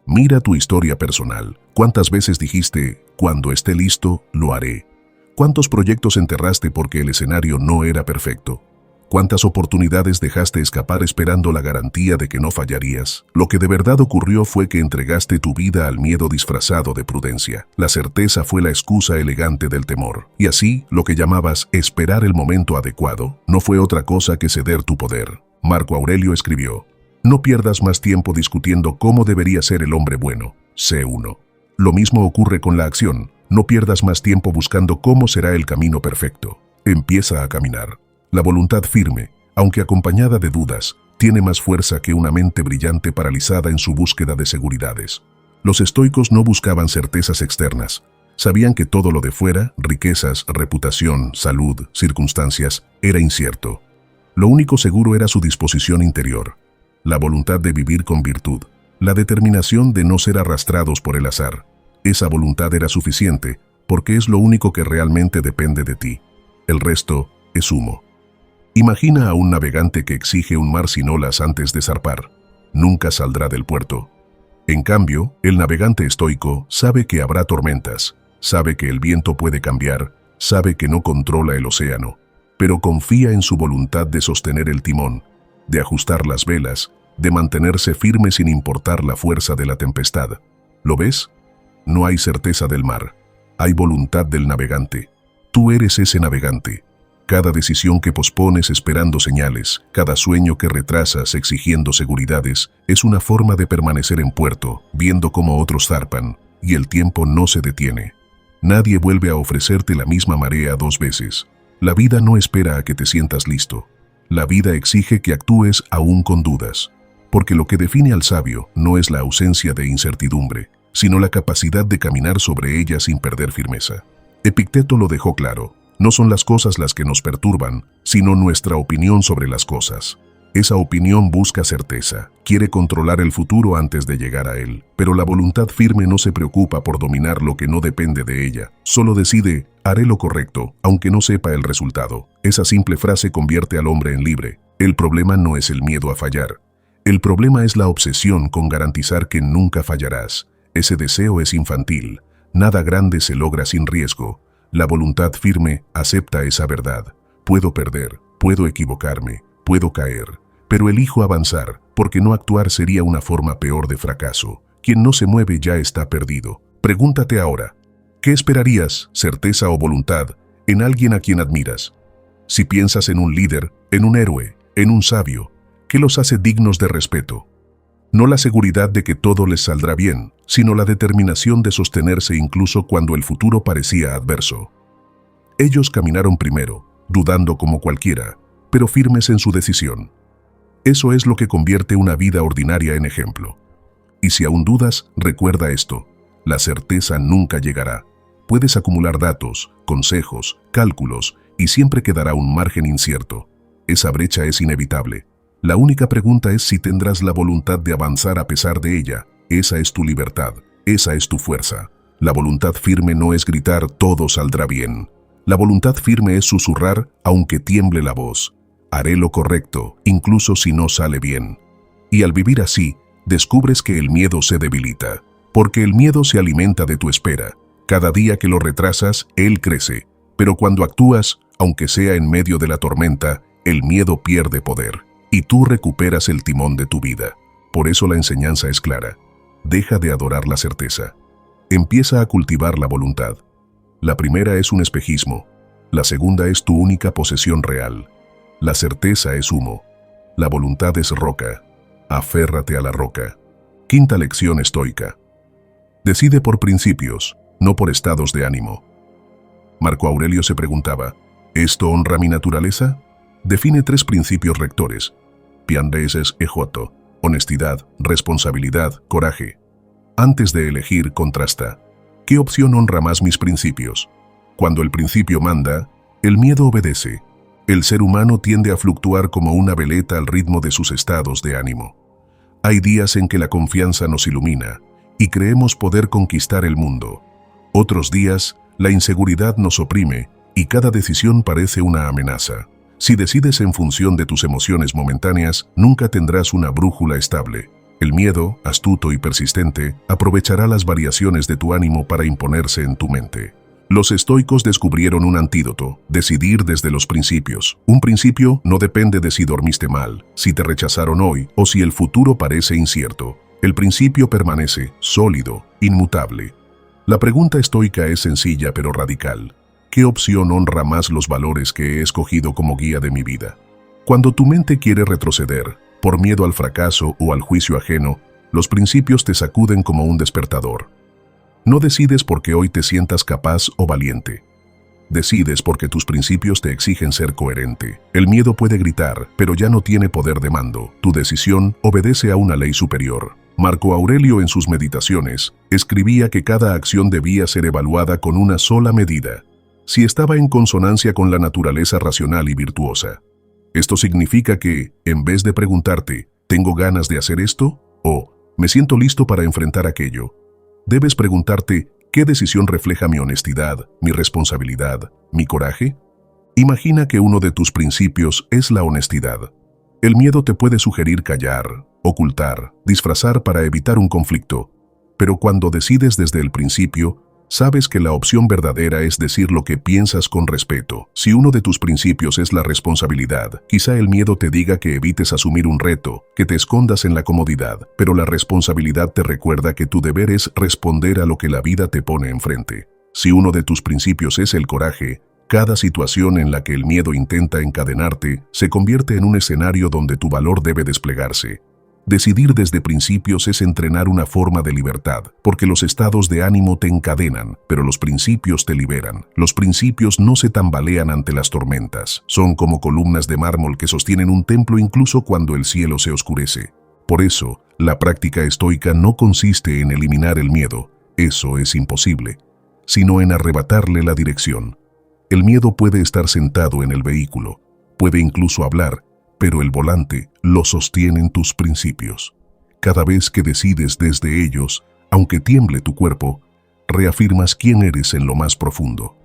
Mira tu historia personal. ¿Cuántas veces dijiste, cuando esté listo, lo haré? ¿Cuántos proyectos enterraste porque el escenario no era perfecto? ¿Cuántas oportunidades dejaste escapar esperando la garantía de que no fallarías? Lo que de verdad ocurrió fue que entregaste tu vida al miedo disfrazado de prudencia. La certeza fue la excusa elegante del temor. Y así, lo que llamabas esperar el momento adecuado, no fue otra cosa que ceder tu poder. Marco Aurelio escribió, no pierdas más tiempo discutiendo cómo debería ser el hombre bueno. Sé uno. Lo mismo ocurre con la acción. No pierdas más tiempo buscando cómo será el camino perfecto. Empieza a caminar. La voluntad firme, aunque acompañada de dudas, tiene más fuerza que una mente brillante paralizada en su búsqueda de seguridades. Los estoicos no buscaban certezas externas. Sabían que todo lo de fuera, riquezas, reputación, salud, circunstancias, era incierto. Lo único seguro era su disposición interior, la voluntad de vivir con virtud, la determinación de no ser arrastrados por el azar. Esa voluntad era suficiente, porque es lo único que realmente depende de ti. El resto es humo. Imagina a un navegante que exige un mar sin olas antes de zarpar. Nunca saldrá del puerto. En cambio, el navegante estoico sabe que habrá tormentas, sabe que el viento puede cambiar, sabe que no controla el océano, pero confía en su voluntad de sostener el timón, de ajustar las velas, de mantenerse firme sin importar la fuerza de la tempestad. ¿Lo ves? No hay certeza del mar. Hay voluntad del navegante. Tú eres ese navegante. Cada decisión que pospones esperando señales, cada sueño que retrasas exigiendo seguridades, es una forma de permanecer en puerto, viendo cómo otros zarpan, y el tiempo no se detiene. Nadie vuelve a ofrecerte la misma marea 2 veces. La vida no espera a que te sientas listo. La vida exige que actúes aún con dudas, porque lo que define al sabio no es la ausencia de incertidumbre, sino la capacidad de caminar sobre ella sin perder firmeza. Epicteto lo dejó claro. No son las cosas las que nos perturban, sino nuestra opinión sobre las cosas. Esa opinión busca certeza, quiere controlar el futuro antes de llegar a él, pero la voluntad firme no se preocupa por dominar lo que no depende de ella, solo decide, haré lo correcto, aunque no sepa el resultado. Esa simple frase convierte al hombre en libre. El problema no es el miedo a fallar. El problema es la obsesión con garantizar que nunca fallarás. Ese deseo es infantil. Nada grande se logra sin riesgo. La voluntad firme acepta esa verdad. Puedo perder, puedo equivocarme, puedo caer, pero elijo avanzar, porque no actuar sería una forma peor de fracaso. Quien no se mueve ya está perdido. Pregúntate ahora, ¿qué esperarías, certeza o voluntad, en alguien a quien admiras? Si piensas en un líder, en un héroe, en un sabio, ¿qué los hace dignos de respeto? No la seguridad de que todo les saldrá bien, sino la determinación de sostenerse incluso cuando el futuro parecía adverso. Ellos caminaron primero, dudando como cualquiera, pero firmes en su decisión. Eso es lo que convierte una vida ordinaria en ejemplo. Y si aún dudas, recuerda esto: la certeza nunca llegará. Puedes acumular datos, consejos, cálculos, y siempre quedará un margen incierto. Esa brecha es inevitable. La única pregunta es si tendrás la voluntad de avanzar a pesar de ella. Esa es tu libertad, esa es tu fuerza. La voluntad firme no es gritar «todo saldrá bien». La voluntad firme es susurrar aunque tiemble la voz. Haré lo correcto, incluso si no sale bien. Y al vivir así, descubres que el miedo se debilita, porque el miedo se alimenta de tu espera. Cada día que lo retrasas, él crece, pero cuando actúas, aunque sea en medio de la tormenta, el miedo pierde poder. Y tú recuperas el timón de tu vida. Por eso la enseñanza es clara. Deja de adorar la certeza. Empieza a cultivar la voluntad. La primera es un espejismo. La segunda es tu única posesión real. La certeza es humo. La voluntad es roca. Aférrate a la roca. Quinta lección estoica. Decide por principios, no por estados de ánimo. Marco Aurelio se preguntaba, ¿esto honra mi naturaleza? Define 3 principios rectores. Piandeses ejoto, honestidad, responsabilidad, coraje. Antes de elegir, contrasta. ¿Qué opción honra más mis principios? Cuando el principio manda, el miedo obedece. El ser humano tiende a fluctuar como una veleta al ritmo de sus estados de ánimo. Hay días en que la confianza nos ilumina y creemos poder conquistar el mundo. Otros días, la inseguridad nos oprime y cada decisión parece una amenaza. Si decides en función de tus emociones momentáneas, nunca tendrás una brújula estable. El miedo, astuto y persistente, aprovechará las variaciones de tu ánimo para imponerse en tu mente. Los estoicos descubrieron un antídoto: decidir desde los principios. Un principio no depende de si dormiste mal, si te rechazaron hoy o si el futuro parece incierto. El principio permanece sólido, inmutable. La pregunta estoica es sencilla pero radical. ¿Qué opción honra más los valores que he escogido como guía de mi vida? Cuando tu mente quiere retroceder, por miedo al fracaso o al juicio ajeno, los principios te sacuden como un despertador. No decides porque hoy te sientas capaz o valiente. Decides porque tus principios te exigen ser coherente. El miedo puede gritar, pero ya no tiene poder de mando. Tu decisión obedece a una ley superior. Marco Aurelio en sus meditaciones escribía que cada acción debía ser evaluada con una sola medida: si estaba en consonancia con la naturaleza racional y virtuosa. Esto significa que, en vez de preguntarte, ¿tengo ganas de hacer esto? O, ¿me siento listo para enfrentar aquello?, debes preguntarte, ¿qué decisión refleja mi honestidad, mi responsabilidad, mi coraje? Imagina que uno de tus principios es la honestidad. El miedo te puede sugerir callar, ocultar, disfrazar para evitar un conflicto. Pero cuando decides desde el principio, sabes que la opción verdadera es decir lo que piensas con respeto. Si uno de tus principios es la responsabilidad, quizá el miedo te diga que evites asumir un reto, que te escondas en la comodidad, pero la responsabilidad te recuerda que tu deber es responder a lo que la vida te pone enfrente. Si uno de tus principios es el coraje, cada situación en la que el miedo intenta encadenarte se convierte en un escenario donde tu valor debe desplegarse. Decidir desde principios es entrenar una forma de libertad, porque los estados de ánimo te encadenan, pero los principios te liberan. Los principios no se tambalean ante las tormentas. Son como columnas de mármol que sostienen un templo incluso cuando el cielo se oscurece. Por eso, la práctica estoica no consiste en eliminar el miedo, eso es imposible, sino en arrebatarle la dirección. El miedo puede estar sentado en el vehículo, puede incluso hablar, pero el volante lo sostienen tus principios. Cada vez que decides desde ellos, aunque tiemble tu cuerpo, reafirmas quién eres en lo más profundo.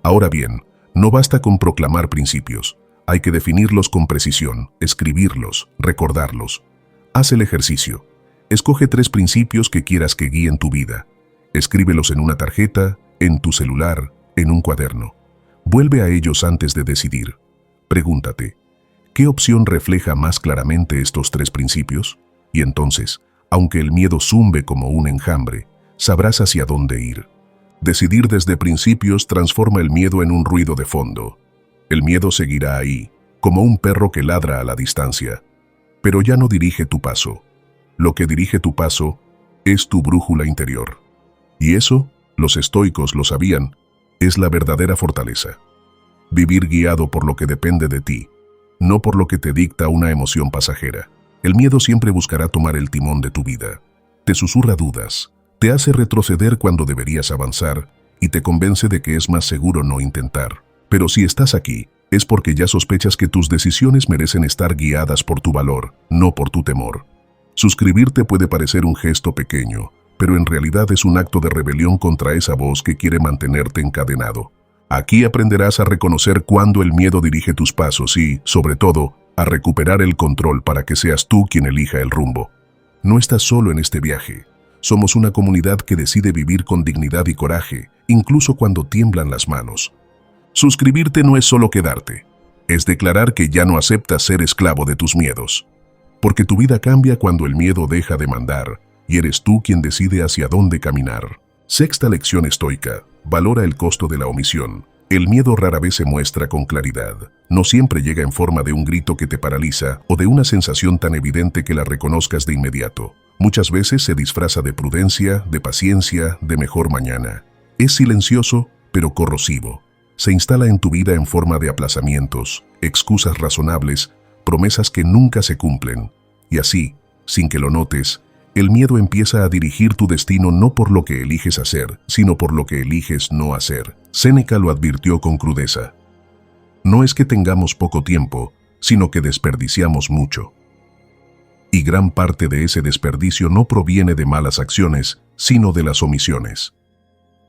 Ahora bien, no basta con proclamar principios, hay que definirlos con precisión, escribirlos, recordarlos. Haz el ejercicio. Escoge 3 principios que quieras que guíen tu vida. Escríbelos en una tarjeta, en tu celular, en un cuaderno. Vuelve a ellos antes de decidir. Pregúntate, ¿qué opción refleja más claramente estos 3 principios? Y entonces, aunque el miedo zumbe como un enjambre, sabrás hacia dónde ir. Decidir desde principios transforma el miedo en un ruido de fondo. El miedo seguirá ahí, como un perro que ladra a la distancia, pero ya no dirige tu paso. Lo que dirige tu paso es tu brújula interior. Y eso, los estoicos lo sabían, es la verdadera fortaleza. Vivir guiado por lo que depende de ti, no por lo que te dicta una emoción pasajera. El miedo siempre buscará tomar el timón de tu vida. Te susurra dudas, te hace retroceder cuando deberías avanzar y te convence de que es más seguro no intentar. Pero si estás aquí, es porque ya sospechas que tus decisiones merecen estar guiadas por tu valor, no por tu temor. Suscribirte puede parecer un gesto pequeño, pero en realidad es un acto de rebelión contra esa voz que quiere mantenerte encadenado. Aquí aprenderás a reconocer cuándo el miedo dirige tus pasos y, sobre todo, a recuperar el control para que seas tú quien elija el rumbo. No estás solo en este viaje. Somos una comunidad que decide vivir con dignidad y coraje, incluso cuando tiemblan las manos. Suscribirte no es solo quedarte, es declarar que ya no aceptas ser esclavo de tus miedos. Porque tu vida cambia cuando el miedo deja de mandar, y eres tú quien decide hacia dónde caminar. Sexta lección estoica. Valora el costo de la omisión. El miedo rara vez se muestra con claridad. No siempre llega en forma de un grito que te paraliza o de una sensación tan evidente que la reconozcas de inmediato. Muchas veces se disfraza de prudencia, de paciencia, de mejor mañana. Es silencioso, pero corrosivo. Se instala en tu vida en forma de aplazamientos, excusas razonables, promesas que nunca se cumplen. Y así, sin que lo notes, el miedo empieza a dirigir tu destino no por lo que eliges hacer, sino por lo que eliges no hacer. Séneca lo advirtió con crudeza. No es que tengamos poco tiempo, sino que desperdiciamos mucho. Y gran parte de ese desperdicio no proviene de malas acciones, sino de las omisiones.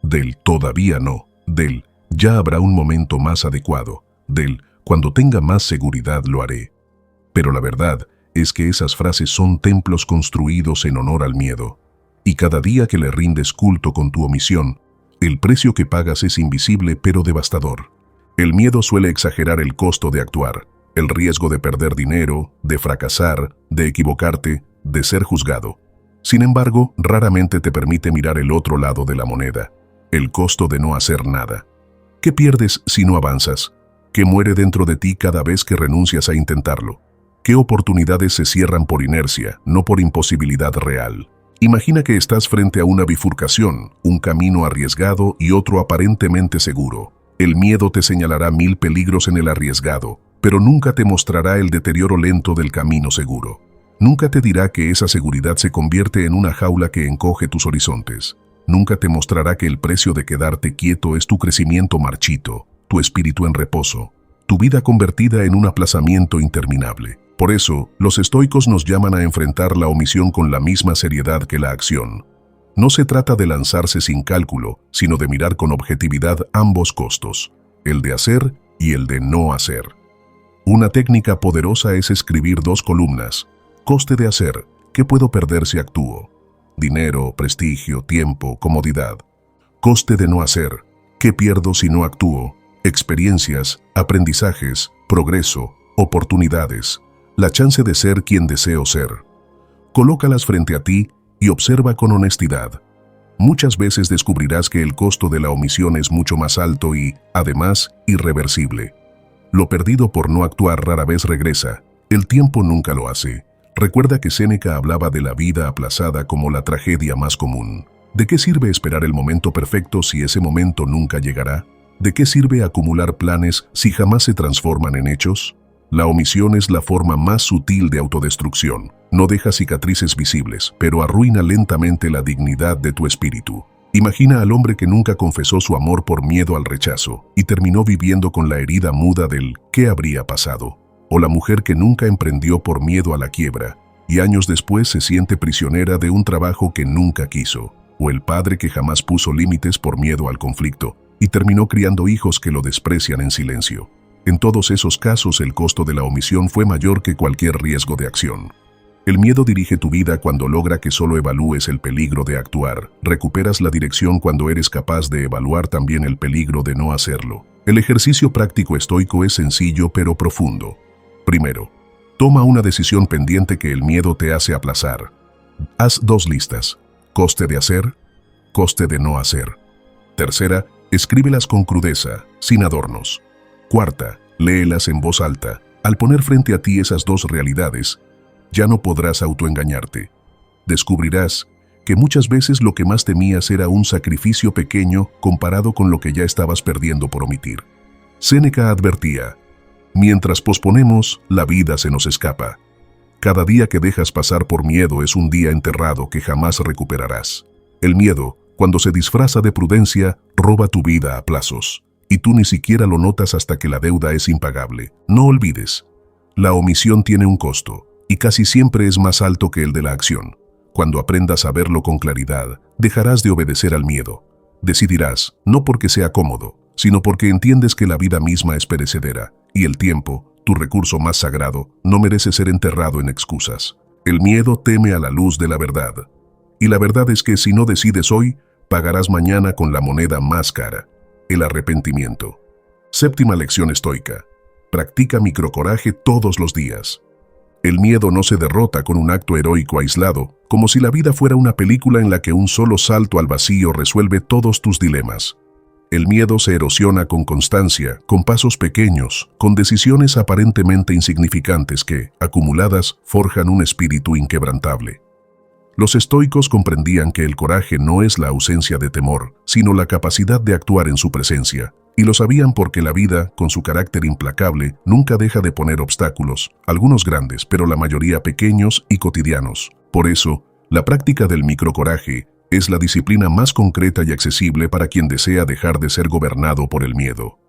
Del todavía no, del ya habrá un momento más adecuado, del cuando tenga más seguridad lo haré. Pero la verdad es que esas frases son templos construidos en honor al miedo. Y cada día que le rindes culto con tu omisión, el precio que pagas es invisible pero devastador. El miedo suele exagerar el costo de actuar, el riesgo de perder dinero, de fracasar, de equivocarte, de ser juzgado. Sin embargo, raramente te permite mirar el otro lado de la moneda, el costo de no hacer nada. ¿Qué pierdes si no avanzas? ¿Qué muere dentro de ti cada vez que renuncias a intentarlo? ¿Qué oportunidades se cierran por inercia, no por imposibilidad real? Imagina que estás frente a una bifurcación, un camino arriesgado y otro aparentemente seguro. El miedo te señalará 1000 peligros en el arriesgado, pero nunca te mostrará el deterioro lento del camino seguro. Nunca te dirá que esa seguridad se convierte en una jaula que encoge tus horizontes. Nunca te mostrará que el precio de quedarte quieto es tu crecimiento marchito, tu espíritu en reposo, tu vida convertida en un aplazamiento interminable. Por eso, los estoicos nos llaman a enfrentar la omisión con la misma seriedad que la acción. No se trata de lanzarse sin cálculo, sino de mirar con objetividad ambos costos, el de hacer y el de no hacer. Una técnica poderosa es escribir 2 columnas. Coste de hacer. ¿Qué puedo perder si actúo? Dinero, prestigio, tiempo, comodidad. Coste de no hacer. ¿Qué pierdo si no actúo? Experiencias, aprendizajes, progreso, oportunidades, la chance de ser quien deseo ser. Colócalas frente a ti y observa con honestidad. Muchas veces descubrirás que el costo de la omisión es mucho más alto y, además, irreversible. Lo perdido por no actuar rara vez regresa. El tiempo nunca lo hace. Recuerda que Séneca hablaba de la vida aplazada como la tragedia más común. ¿De qué sirve esperar el momento perfecto si ese momento nunca llegará? ¿De qué sirve acumular planes si jamás se transforman en hechos? La omisión es la forma más sutil de autodestrucción. No deja cicatrices visibles, pero arruina lentamente la dignidad de tu espíritu. Imagina al hombre que nunca confesó su amor por miedo al rechazo y terminó viviendo con la herida muda del ¿qué habría pasado? O la mujer que nunca emprendió por miedo a la quiebra y años después se siente prisionera de un trabajo que nunca quiso. O el padre que jamás puso límites por miedo al conflicto y terminó criando hijos que lo desprecian en silencio. En todos esos casos el costo de la omisión fue mayor que cualquier riesgo de acción. El miedo dirige tu vida cuando logra que solo evalúes el peligro de actuar. Recuperas la dirección cuando eres capaz de evaluar también el peligro de no hacerlo. El ejercicio práctico estoico es sencillo pero profundo. Primero, toma una decisión pendiente que el miedo te hace aplazar. Haz 2 listas. Coste de hacer, coste de no hacer. Tercera, escríbelas con crudeza, sin adornos. Cuarta, léelas en voz alta. Al poner frente a ti esas 2 realidades, ya no podrás autoengañarte. Descubrirás que muchas veces lo que más temías era un sacrificio pequeño comparado con lo que ya estabas perdiendo por omitir. Séneca advertía, mientras posponemos, la vida se nos escapa. Cada día que dejas pasar por miedo es un día enterrado que jamás recuperarás. El miedo, cuando se disfraza de prudencia, roba tu vida a plazos. Y tú ni siquiera lo notas hasta que la deuda es impagable. No olvides, la omisión tiene un costo, y casi siempre es más alto que el de la acción. Cuando aprendas a verlo con claridad, dejarás de obedecer al miedo. Decidirás, no porque sea cómodo, sino porque entiendes que la vida misma es perecedera, y el tiempo, tu recurso más sagrado, no merece ser enterrado en excusas. El miedo teme a la luz de la verdad. Y la verdad es que si no decides hoy, pagarás mañana con la moneda más cara, el arrepentimiento. Séptima lección estoica. Practica microcoraje todos los días. El miedo no se derrota con un acto heroico aislado, como si la vida fuera una película en la que un solo salto al vacío resuelve todos tus dilemas. El miedo se erosiona con constancia, con pasos pequeños, con decisiones aparentemente insignificantes que, acumuladas, forjan un espíritu inquebrantable. Los estoicos comprendían que el coraje no es la ausencia de temor, sino la capacidad de actuar en su presencia, y lo sabían porque la vida, con su carácter implacable, nunca deja de poner obstáculos, algunos grandes, pero la mayoría pequeños y cotidianos. Por eso, la práctica del microcoraje es la disciplina más concreta y accesible para quien desea dejar de ser gobernado por el miedo.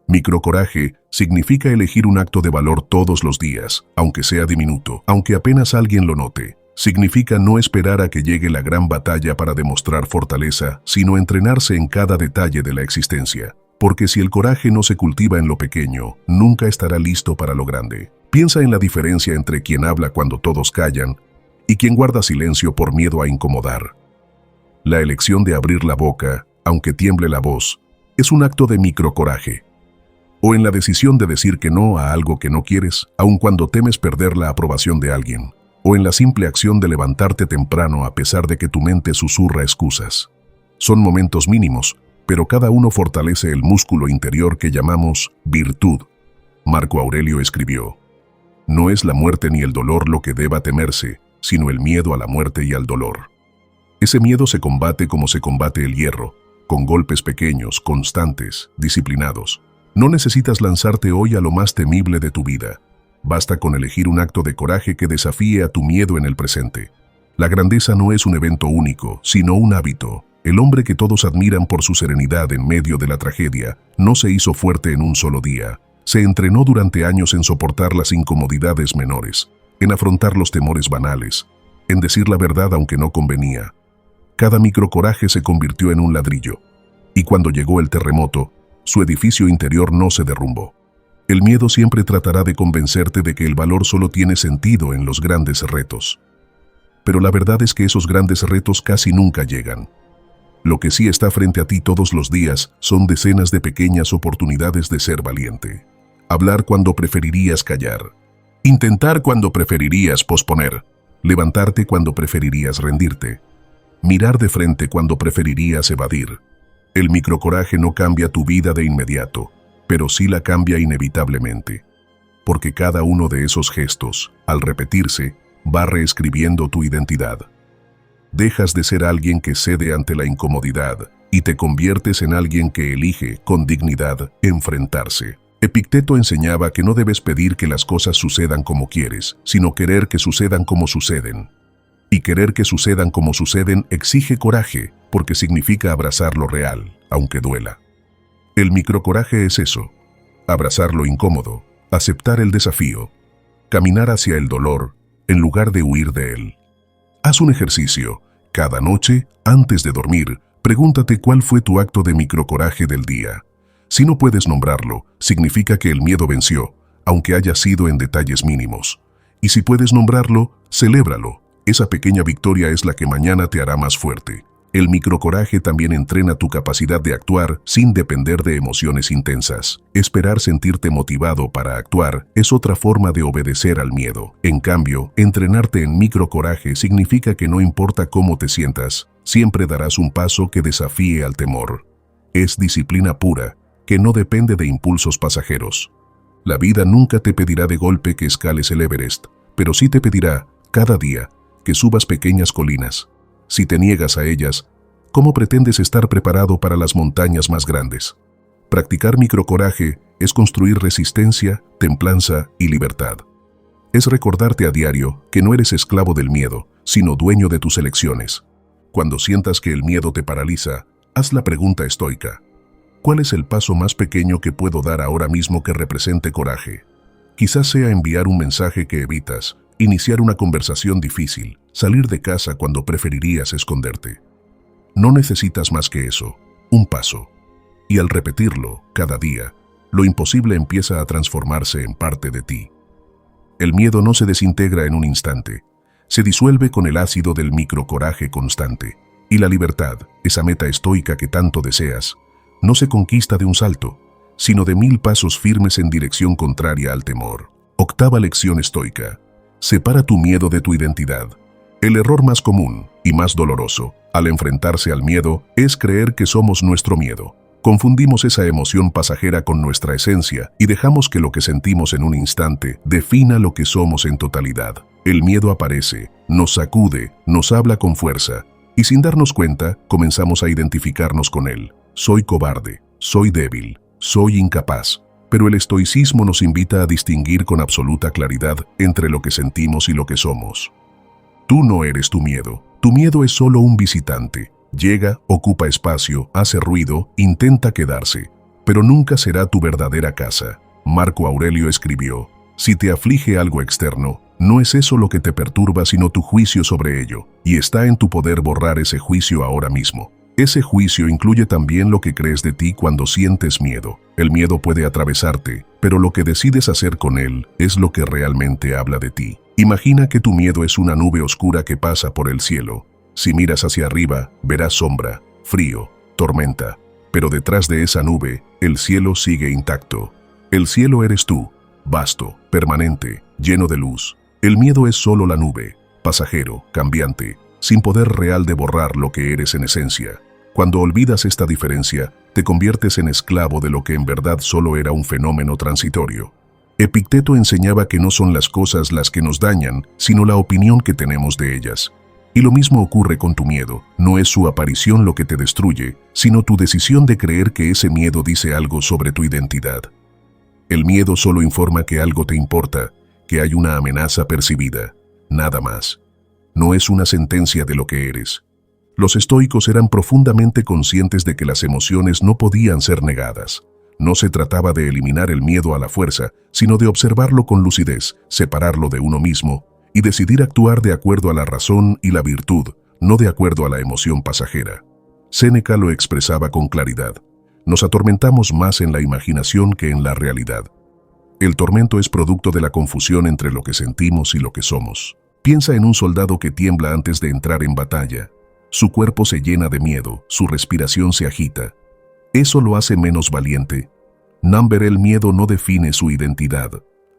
Microcoraje significa elegir un acto de valor todos los días, aunque sea diminuto, aunque apenas alguien lo note. Significa no esperar a que llegue la gran batalla para demostrar fortaleza, sino entrenarse en cada detalle de la existencia. Porque si el coraje no se cultiva en lo pequeño, nunca estará listo para lo grande. Piensa en la diferencia entre quien habla cuando todos callan y quien guarda silencio por miedo a incomodar. La elección de abrir la boca, aunque tiemble la voz, es un acto de microcoraje. O en la decisión de decir que no a algo que no quieres, aun cuando temes perder la aprobación de alguien. O en la simple acción de levantarte temprano a pesar de que tu mente susurra excusas. Son momentos mínimos, pero cada uno fortalece el músculo interior que llamamos virtud. Marco Aurelio escribió, no es la muerte ni el dolor lo que deba temerse, sino el miedo a la muerte y al dolor. Ese miedo se combate como se combate el hierro, con golpes pequeños, constantes, disciplinados. No necesitas lanzarte hoy a lo más temible de tu vida. Basta con elegir un acto de coraje que desafíe a tu miedo en el presente. La grandeza no es un evento único, sino un hábito. El hombre que todos admiran por su serenidad en medio de la tragedia no se hizo fuerte en un solo día. Se entrenó durante años en soportar las incomodidades menores, en afrontar los temores banales, en decir la verdad aunque no convenía. Cada microcoraje se convirtió en un ladrillo. Y cuando llegó el terremoto, su edificio interior no se derrumbó. El miedo siempre tratará de convencerte de que el valor solo tiene sentido en los grandes retos. Pero la verdad es que esos grandes retos casi nunca llegan. Lo que sí está frente a ti todos los días son decenas de pequeñas oportunidades de ser valiente. Hablar cuando preferirías callar. Intentar cuando preferirías posponer. Levantarte cuando preferirías rendirte. Mirar de frente cuando preferirías evadir. El microcoraje no cambia tu vida de inmediato, pero sí la cambia inevitablemente. Porque cada uno de esos gestos, al repetirse, va reescribiendo tu identidad. Dejas de ser alguien que cede ante la incomodidad y te conviertes en alguien que elige, con dignidad, enfrentarse. Epicteto enseñaba que no debes pedir que las cosas sucedan como quieres, sino querer que sucedan como suceden. Y querer que sucedan como suceden exige coraje, porque significa abrazar lo real, aunque duela. El microcoraje es eso: abrazar lo incómodo, aceptar el desafío, caminar hacia el dolor, en lugar de huir de él. Haz un ejercicio. Cada noche, antes de dormir, pregúntate cuál fue tu acto de microcoraje del día. Si no puedes nombrarlo, significa que el miedo venció, aunque haya sido en detalles mínimos. Y si puedes nombrarlo, celébralo. Esa pequeña victoria es la que mañana te hará más fuerte. El microcoraje también entrena tu capacidad de actuar sin depender de emociones intensas. Esperar sentirte motivado para actuar es otra forma de obedecer al miedo. En cambio, entrenarte en microcoraje significa que no importa cómo te sientas, siempre darás un paso que desafíe al temor. Es disciplina pura, que no depende de impulsos pasajeros. La vida nunca te pedirá de golpe que escales el Everest, pero sí te pedirá, cada día, que subas pequeñas colinas. Si te niegas a ellas, ¿cómo pretendes estar preparado para las montañas más grandes? Practicar microcoraje es construir resistencia, templanza y libertad. Es recordarte a diario que no eres esclavo del miedo, sino dueño de tus elecciones. Cuando sientas que el miedo te paraliza, haz la pregunta estoica: ¿cuál es el paso más pequeño que puedo dar ahora mismo que represente coraje? Quizás sea enviar un mensaje que evitas, iniciar una conversación difícil, salir de casa cuando preferirías esconderte. No necesitas más que eso, un paso. Y al repetirlo, cada día, lo imposible empieza a transformarse en parte de ti. El miedo no se desintegra en un instante, se disuelve con el ácido del microcoraje constante. Y la libertad, esa meta estoica que tanto deseas, no se conquista de un salto, sino de 1000 pasos firmes en dirección contraria al temor. Octava lección estoica: separa tu miedo de tu identidad. El error más común y más doloroso al enfrentarse al miedo es creer que somos nuestro miedo. Confundimos esa emoción pasajera con nuestra esencia y dejamos que lo que sentimos en un instante defina lo que somos en totalidad. El miedo aparece, nos sacude, nos habla con fuerza, y sin darnos cuenta comenzamos a identificarnos con él. Soy cobarde, soy débil, soy incapaz. Pero el estoicismo nos invita a distinguir con absoluta claridad entre lo que sentimos y lo que somos. Tú no eres tu miedo es solo un visitante. Llega, ocupa espacio, hace ruido, intenta quedarse, pero nunca será tu verdadera casa. Marco Aurelio escribió: si te aflige algo externo, no es eso lo que te perturba, sino tu juicio sobre ello, y está en tu poder borrar ese juicio ahora mismo. Ese juicio incluye también lo que crees de ti cuando sientes miedo. El miedo puede atravesarte, pero lo que decides hacer con él es lo que realmente habla de ti. Imagina que tu miedo es una nube oscura que pasa por el cielo. Si miras hacia arriba, verás sombra, frío, tormenta. Pero detrás de esa nube, el cielo sigue intacto. El cielo eres tú, vasto, permanente, lleno de luz. El miedo es solo la nube, pasajero, cambiante, sin poder real de borrar lo que eres en esencia. Cuando olvidas esta diferencia, te conviertes en esclavo de lo que en verdad solo era un fenómeno transitorio. Epicteto enseñaba que no son las cosas las que nos dañan, sino la opinión que tenemos de ellas. Y lo mismo ocurre con tu miedo. No es su aparición lo que te destruye, sino tu decisión de creer que ese miedo dice algo sobre tu identidad. El miedo solo informa que algo te importa, que hay una amenaza percibida, nada más. No es una sentencia de lo que eres. Los estoicos eran profundamente conscientes de que las emociones no podían ser negadas. No se trataba de eliminar el miedo a la fuerza, sino de observarlo con lucidez, separarlo de uno mismo y decidir actuar de acuerdo a la razón y la virtud, no de acuerdo a la emoción pasajera. Séneca lo expresaba con claridad: nos atormentamos más en la imaginación que en la realidad. El tormento es producto de la confusión entre lo que sentimos y lo que somos. Piensa en un soldado que tiembla antes de entrar en batalla. Su cuerpo se llena de miedo, su respiración se agita. ¿Eso lo hace menos valiente? El miedo no define su identidad.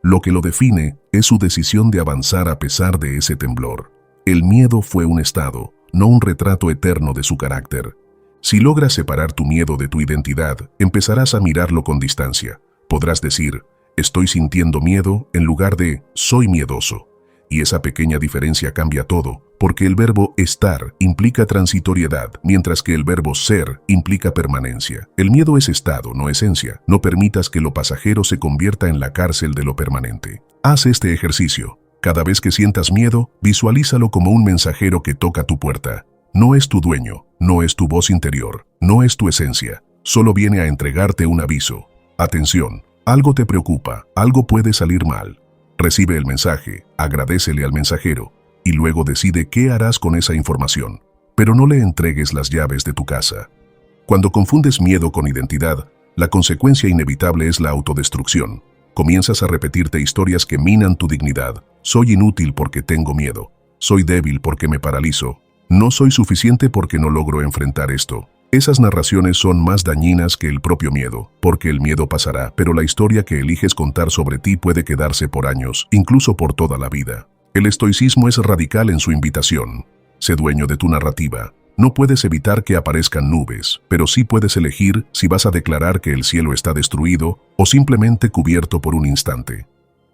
Lo que lo define es su decisión de avanzar a pesar de ese temblor. El miedo fue un estado, no un retrato eterno de su carácter. Si logras separar tu miedo de tu identidad, empezarás a mirarlo con distancia. Podrás decir, estoy sintiendo miedo en lugar de soy miedoso. Y esa pequeña diferencia cambia todo, porque el verbo estar implica transitoriedad, mientras que el verbo ser implica permanencia. El miedo es estado, no esencia. No permitas que lo pasajero se convierta en la cárcel de lo permanente. Haz este ejercicio. Cada vez que sientas miedo, visualízalo como un mensajero que toca tu puerta. No es tu dueño, no es tu voz interior, no es tu esencia. Solo viene a entregarte un aviso. Atención, algo te preocupa, algo puede salir mal. Recibe el mensaje, agradécele al mensajero y luego decide qué harás con esa información. Pero no le entregues las llaves de tu casa. Cuando confundes miedo con identidad, la consecuencia inevitable es la autodestrucción. Comienzas a repetirte historias que minan tu dignidad. Soy inútil porque tengo miedo. Soy débil porque me paralizo. No soy suficiente porque no logro enfrentar esto. Esas narraciones son más dañinas que el propio miedo, porque el miedo pasará, pero la historia que eliges contar sobre ti puede quedarse por años, incluso por toda la vida. El estoicismo es radical en su invitación. Sé dueño de tu narrativa. No puedes evitar que aparezcan nubes, pero sí puedes elegir si vas a declarar que el cielo está destruido o simplemente cubierto por un instante.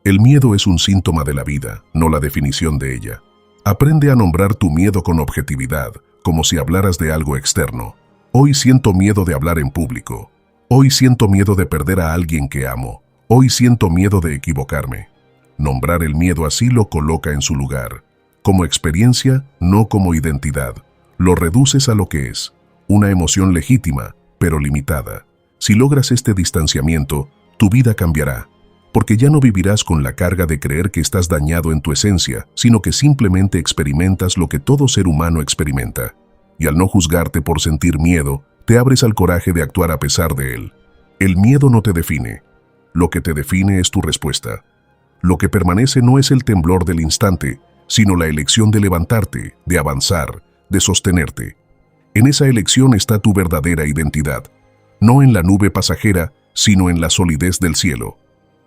El miedo es un síntoma de la vida, no la definición de ella. Aprende a nombrar tu miedo con objetividad, como si hablaras de algo externo. Hoy siento miedo de hablar en público. Hoy siento miedo de perder a alguien que amo. Hoy siento miedo de equivocarme. Nombrar el miedo así lo coloca en su lugar. Como experiencia, no como identidad. Lo reduces a lo que es, una emoción legítima, pero limitada. Si logras este distanciamiento, tu vida cambiará, porque ya no vivirás con la carga de creer que estás dañado en tu esencia, sino que simplemente experimentas lo que todo ser humano experimenta. Y al no juzgarte por sentir miedo, te abres al coraje de actuar a pesar de él. El miedo no te define. Lo que te define es tu respuesta. Lo que permanece no es el temblor del instante, sino la elección de levantarte, de avanzar, de sostenerte. En esa elección está tu verdadera identidad, no en la nube pasajera, sino en la solidez del cielo.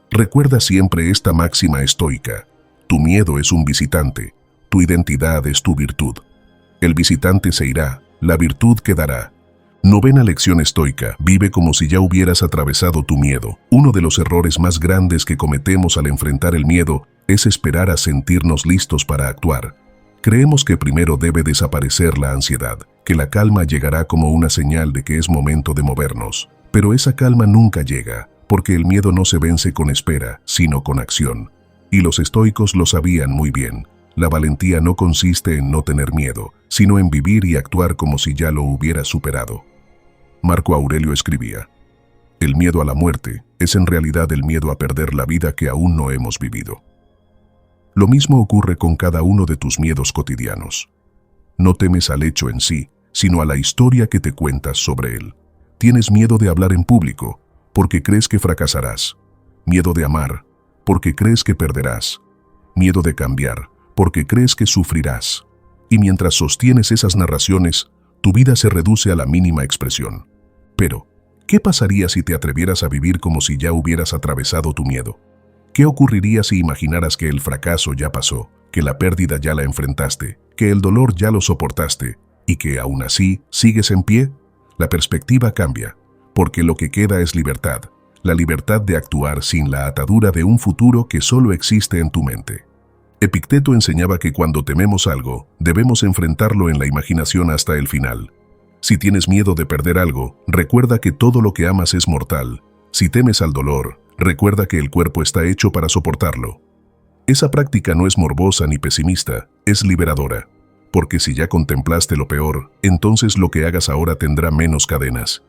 Recuerda siempre esta máxima estoica. Tu miedo es un visitante, tu identidad es tu virtud. El visitante se irá, la virtud quedará. Novena lección estoica, vive como si ya hubieras atravesado tu miedo. Uno de los errores más grandes que cometemos al enfrentar el miedo es esperar a sentirnos listos para actuar. Creemos que primero debe desaparecer la ansiedad, que la calma llegará como una señal de que es momento de movernos. Pero esa calma nunca llega, porque el miedo no se vence con espera, sino con acción. Y los estoicos lo sabían muy bien. La valentía no consiste en no tener miedo, sino en vivir y actuar como si ya lo hubieras superado. Marco Aurelio escribía, el miedo a la muerte es en realidad el miedo a perder la vida que aún no hemos vivido. Lo mismo ocurre con cada uno de tus miedos cotidianos. No temes al hecho en sí, sino a la historia que te cuentas sobre él. Tienes miedo de hablar en público, porque crees que fracasarás. Miedo de amar, porque crees que perderás. Miedo de cambiar, porque crees que sufrirás. Y mientras sostienes esas narraciones, tu vida se reduce a la mínima expresión. Pero, ¿qué pasaría si te atrevieras a vivir como si ya hubieras atravesado tu miedo? ¿Qué ocurriría si imaginaras que el fracaso ya pasó, que la pérdida ya la enfrentaste, que el dolor ya lo soportaste y que aún así sigues en pie? La perspectiva cambia, porque lo que queda es libertad, la libertad de actuar sin la atadura de un futuro que solo existe en tu mente. Epicteto enseñaba que cuando tememos algo, debemos enfrentarlo en la imaginación hasta el final. Si tienes miedo de perder algo, recuerda que todo lo que amas es mortal. Si temes al dolor, recuerda que el cuerpo está hecho para soportarlo. Esa práctica no es morbosa ni pesimista, es liberadora. Porque si ya contemplaste lo peor, entonces lo que hagas ahora tendrá menos cadenas.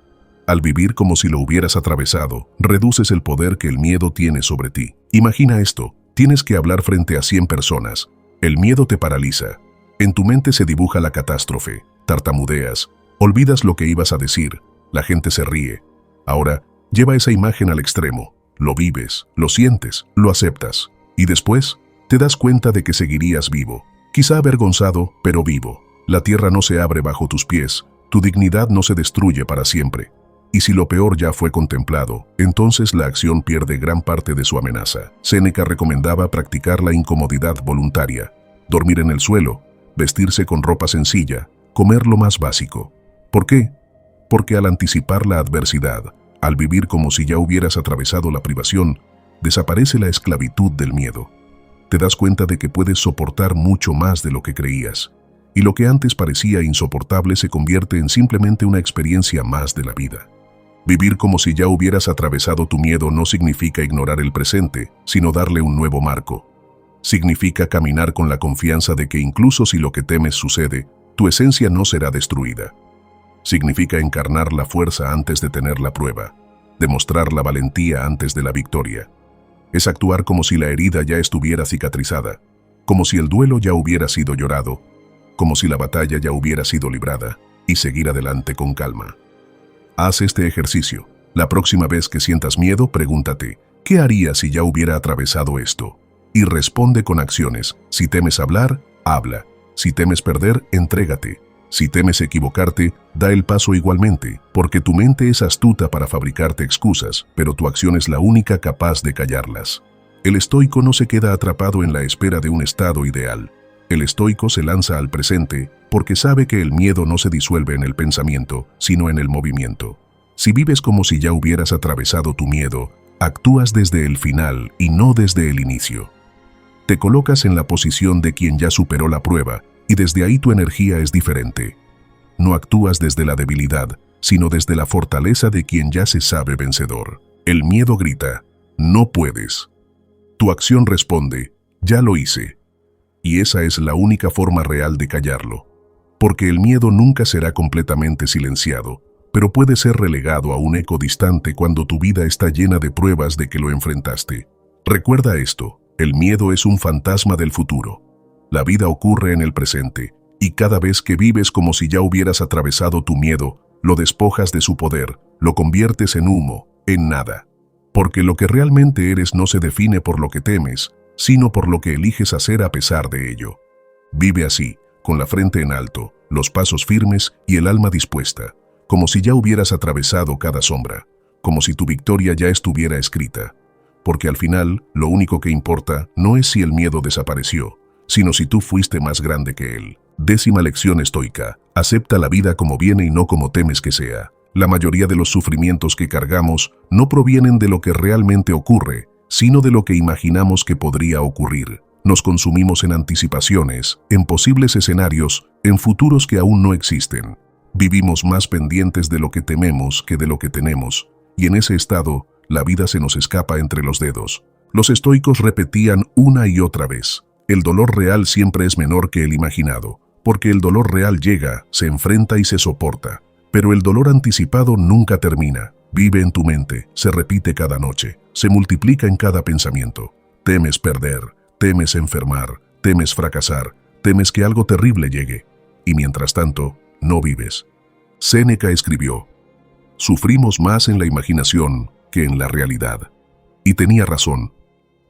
Al vivir como si lo hubieras atravesado, reduces el poder que el miedo tiene sobre ti. Imagina esto. Tienes que hablar frente a 100 personas. El miedo te paraliza. En tu mente se dibuja la catástrofe. Tartamudeas. Olvidas lo que ibas a decir. La gente se ríe. Ahora, lleva esa imagen al extremo. Lo vives, lo sientes, lo aceptas. Y después, te das cuenta de que seguirías vivo. Quizá avergonzado, pero vivo. La tierra no se abre bajo tus pies. Tu dignidad no se destruye para siempre. Y si lo peor ya fue contemplado, entonces la acción pierde gran parte de su amenaza. Séneca recomendaba practicar la incomodidad voluntaria, dormir en el suelo, vestirse con ropa sencilla, comer lo más básico. ¿Por qué? Porque al anticipar la adversidad, al vivir como si ya hubieras atravesado la privación, desaparece la esclavitud del miedo. Te das cuenta de que puedes soportar mucho más de lo que creías, y lo que antes parecía insoportable se convierte en simplemente una experiencia más de la vida. Vivir como si ya hubieras atravesado tu miedo no significa ignorar el presente, sino darle un nuevo marco. Significa caminar con la confianza de que incluso si lo que temes sucede, tu esencia no será destruida. Significa encarnar la fuerza antes de tener la prueba, demostrar la valentía antes de la victoria. Es actuar como si la herida ya estuviera cicatrizada, como si el duelo ya hubiera sido llorado, como si la batalla ya hubiera sido librada, y seguir adelante con calma. Haz este ejercicio. La próxima vez que sientas miedo, pregúntate, ¿qué haría si ya hubiera atravesado esto? Y responde con acciones. Si temes hablar, habla. Si temes perder, entrégate. Si temes equivocarte, da el paso igualmente, porque tu mente es astuta para fabricarte excusas, pero tu acción es la única capaz de callarlas. El estoico no se queda atrapado en la espera de un estado ideal. El estoico se lanza al presente porque sabe que el miedo no se disuelve en el pensamiento, sino en el movimiento. Si vives como si ya hubieras atravesado tu miedo, actúas desde el final y no desde el inicio. Te colocas en la posición de quien ya superó la prueba y desde ahí tu energía es diferente. No actúas desde la debilidad, sino desde la fortaleza de quien ya se sabe vencedor. El miedo grita, no puedes. Tu acción responde, ya lo hice. Y esa es la única forma real de callarlo. Porque el miedo nunca será completamente silenciado, pero puede ser relegado a un eco distante cuando tu vida está llena de pruebas de que lo enfrentaste. Recuerda esto, el miedo es un fantasma del futuro. La vida ocurre en el presente, y cada vez que vives como si ya hubieras atravesado tu miedo, lo despojas de su poder, lo conviertes en humo, en nada. Porque lo que realmente eres no se define por lo que temes, sino por lo que eliges hacer a pesar de ello. Vive así, con la frente en alto, los pasos firmes y el alma dispuesta, como si ya hubieras atravesado cada sombra, como si tu victoria ya estuviera escrita. Porque al final, lo único que importa no es si el miedo desapareció, sino si tú fuiste más grande que él. 10ª lección estoica. Acepta la vida como viene y no como temes que sea. La mayoría de los sufrimientos que cargamos no provienen de lo que realmente ocurre, sino de lo que imaginamos que podría ocurrir. Nos consumimos en anticipaciones, en posibles escenarios, en futuros que aún no existen. Vivimos más pendientes de lo que tememos que de lo que tenemos, y en ese estado, la vida se nos escapa entre los dedos. Los estoicos repetían una y otra vez, el dolor real siempre es menor que el imaginado, porque el dolor real llega, se enfrenta y se soporta. Pero el dolor anticipado nunca termina. Vive en tu mente, se repite cada noche, se multiplica en cada pensamiento. Temes perder, temes enfermar, temes fracasar, temes que algo terrible llegue. Y mientras tanto, no vives. Séneca escribió, sufrimos más en la imaginación que en la realidad. Y tenía razón.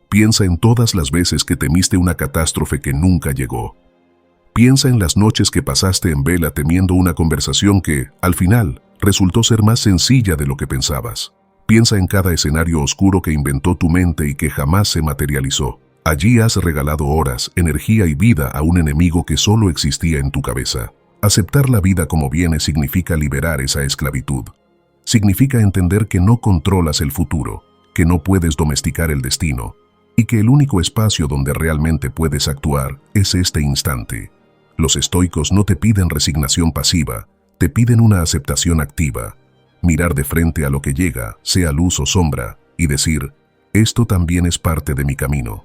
Piensa en todas las veces que temiste una catástrofe que nunca llegó. Piensa en las noches que pasaste en vela temiendo una conversación que, al final, resultó ser más sencilla de lo que pensabas. Piensa en cada escenario oscuro que inventó tu mente y que jamás se materializó. Allí has regalado horas, energía y vida a un enemigo que solo existía en tu cabeza. Aceptar la vida como viene significa liberar esa esclavitud. Significa entender que no controlas el futuro, que no puedes domesticar el destino, y que el único espacio donde realmente puedes actuar es este instante. Los estoicos no te piden resignación pasiva, te piden una aceptación activa. Mirar de frente a lo que llega, sea luz o sombra, y decir, esto también es parte de mi camino.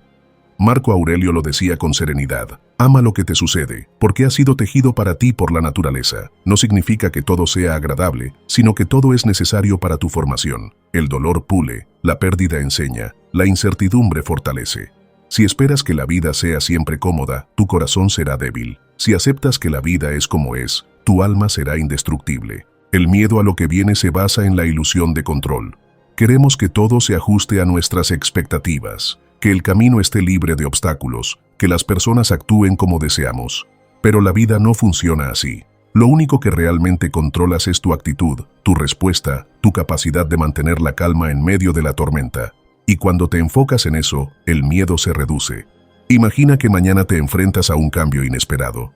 Marco Aurelio lo decía con serenidad, ama lo que te sucede, porque ha sido tejido para ti por la naturaleza. No significa que todo sea agradable, sino que todo es necesario para tu formación. El dolor pule, la pérdida enseña, la incertidumbre fortalece. Si esperas que la vida sea siempre cómoda, tu corazón será débil. Si aceptas que la vida es como es, tu alma será indestructible. El miedo a lo que viene se basa en la ilusión de control. Queremos que todo se ajuste a nuestras expectativas, que el camino esté libre de obstáculos, que las personas actúen como deseamos. Pero la vida no funciona así. Lo único que realmente controlas es tu actitud, tu respuesta, tu capacidad de mantener la calma en medio de la tormenta. Y cuando te enfocas en eso, el miedo se reduce. Imagina que mañana te enfrentas a un cambio inesperado.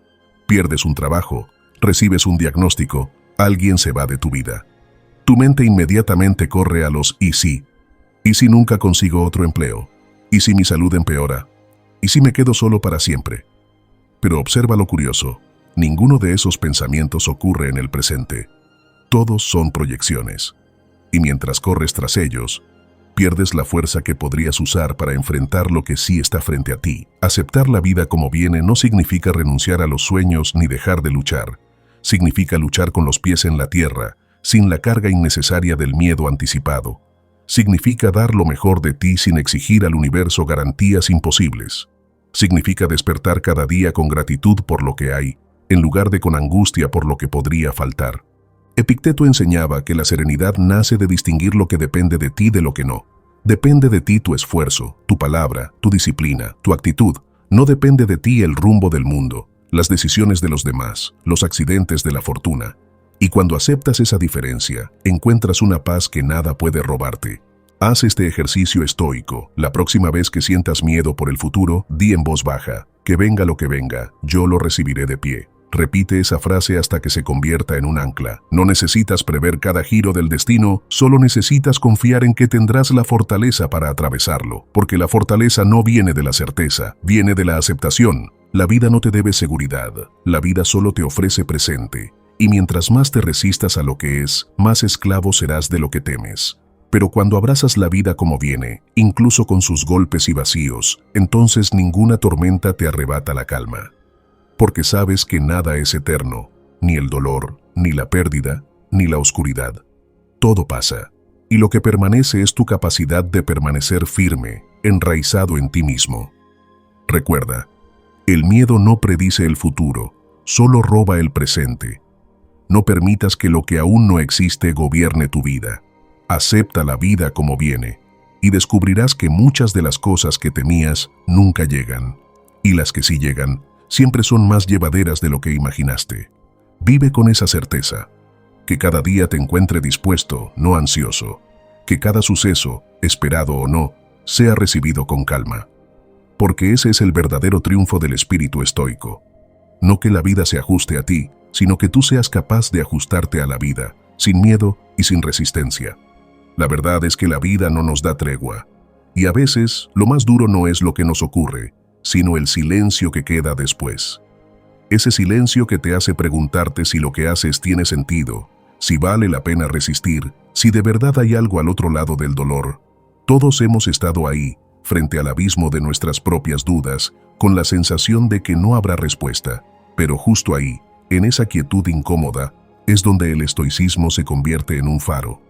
Pierdes un trabajo, recibes un diagnóstico, alguien se va de tu vida. Tu mente inmediatamente corre a los ¿y si? ¿Y si nunca consigo otro empleo? ¿Y si mi salud empeora? ¿Y si me quedo solo para siempre? Pero observa lo curioso. Ninguno de esos pensamientos ocurre en el presente. Todos son proyecciones. Y mientras corres tras ellos, pierdes la fuerza que podrías usar para enfrentar lo que sí está frente a ti. Aceptar la vida como viene no significa renunciar a los sueños ni dejar de luchar. Significa luchar con los pies en la tierra, sin la carga innecesaria del miedo anticipado. Significa dar lo mejor de ti sin exigir al universo garantías imposibles. Significa despertar cada día con gratitud por lo que hay, en lugar de con angustia por lo que podría faltar. Epicteto enseñaba que la serenidad nace de distinguir lo que depende de ti de lo que no. Depende de ti tu esfuerzo, tu palabra, tu disciplina, tu actitud. No depende de ti el rumbo del mundo, las decisiones de los demás, los accidentes de la fortuna. Y cuando aceptas esa diferencia, encuentras una paz que nada puede robarte. Haz este ejercicio estoico. La próxima vez que sientas miedo por el futuro, di en voz baja, que venga lo que venga, yo lo recibiré de pie. Repite esa frase hasta que se convierta en un ancla. No necesitas prever cada giro del destino, solo necesitas confiar en que tendrás la fortaleza para atravesarlo, porque la fortaleza no viene de la certeza, viene de la aceptación. La vida no te debe seguridad, la vida solo te ofrece presente. Y mientras más te resistas a lo que es, más esclavo serás de lo que temes. Pero cuando abrazas la vida como viene, incluso con sus golpes y vacíos, entonces ninguna tormenta te arrebata la calma. Porque sabes que nada es eterno, ni el dolor, ni la pérdida, ni la oscuridad. Todo pasa, y lo que permanece es tu capacidad de permanecer firme, enraizado en ti mismo. Recuerda, el miedo no predice el futuro, solo roba el presente. No permitas que lo que aún no existe gobierne tu vida. Acepta la vida como viene, y descubrirás que muchas de las cosas que temías nunca llegan, y las que sí llegan, siempre son más llevaderas de lo que imaginaste. Vive con esa certeza, que cada día te encuentre dispuesto, no ansioso, que cada suceso, esperado o no, sea recibido con calma. Porque ese es el verdadero triunfo del espíritu estoico. No que la vida se ajuste a ti, sino que tú seas capaz de ajustarte a la vida, sin miedo y sin resistencia. La verdad es que la vida no nos da tregua, y a veces lo más duro no es lo que nos ocurre, sino el silencio que queda después. Ese silencio que te hace preguntarte si lo que haces tiene sentido, si vale la pena resistir, si de verdad hay algo al otro lado del dolor. Todos hemos estado ahí, frente al abismo de nuestras propias dudas, con la sensación de que no habrá respuesta, pero justo ahí, en esa quietud incómoda, es donde el estoicismo se convierte en un faro.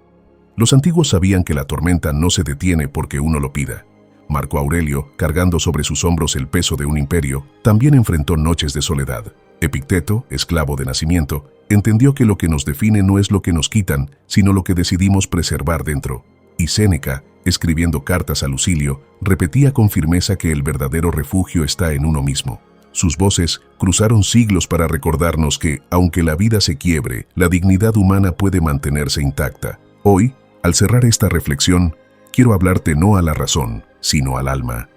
Los antiguos sabían que la tormenta no se detiene porque uno lo pida. Marco Aurelio, cargando sobre sus hombros el peso de un imperio, también enfrentó noches de soledad. Epicteto, esclavo de nacimiento, entendió que lo que nos define no es lo que nos quitan, sino lo que decidimos preservar dentro. Y Séneca, escribiendo cartas a Lucilio, repetía con firmeza que el verdadero refugio está en uno mismo. Sus voces cruzaron siglos para recordarnos que, aunque la vida se quiebre, la dignidad humana puede mantenerse intacta. Hoy, al cerrar esta reflexión, quiero hablarte no a la razón, sino al alma,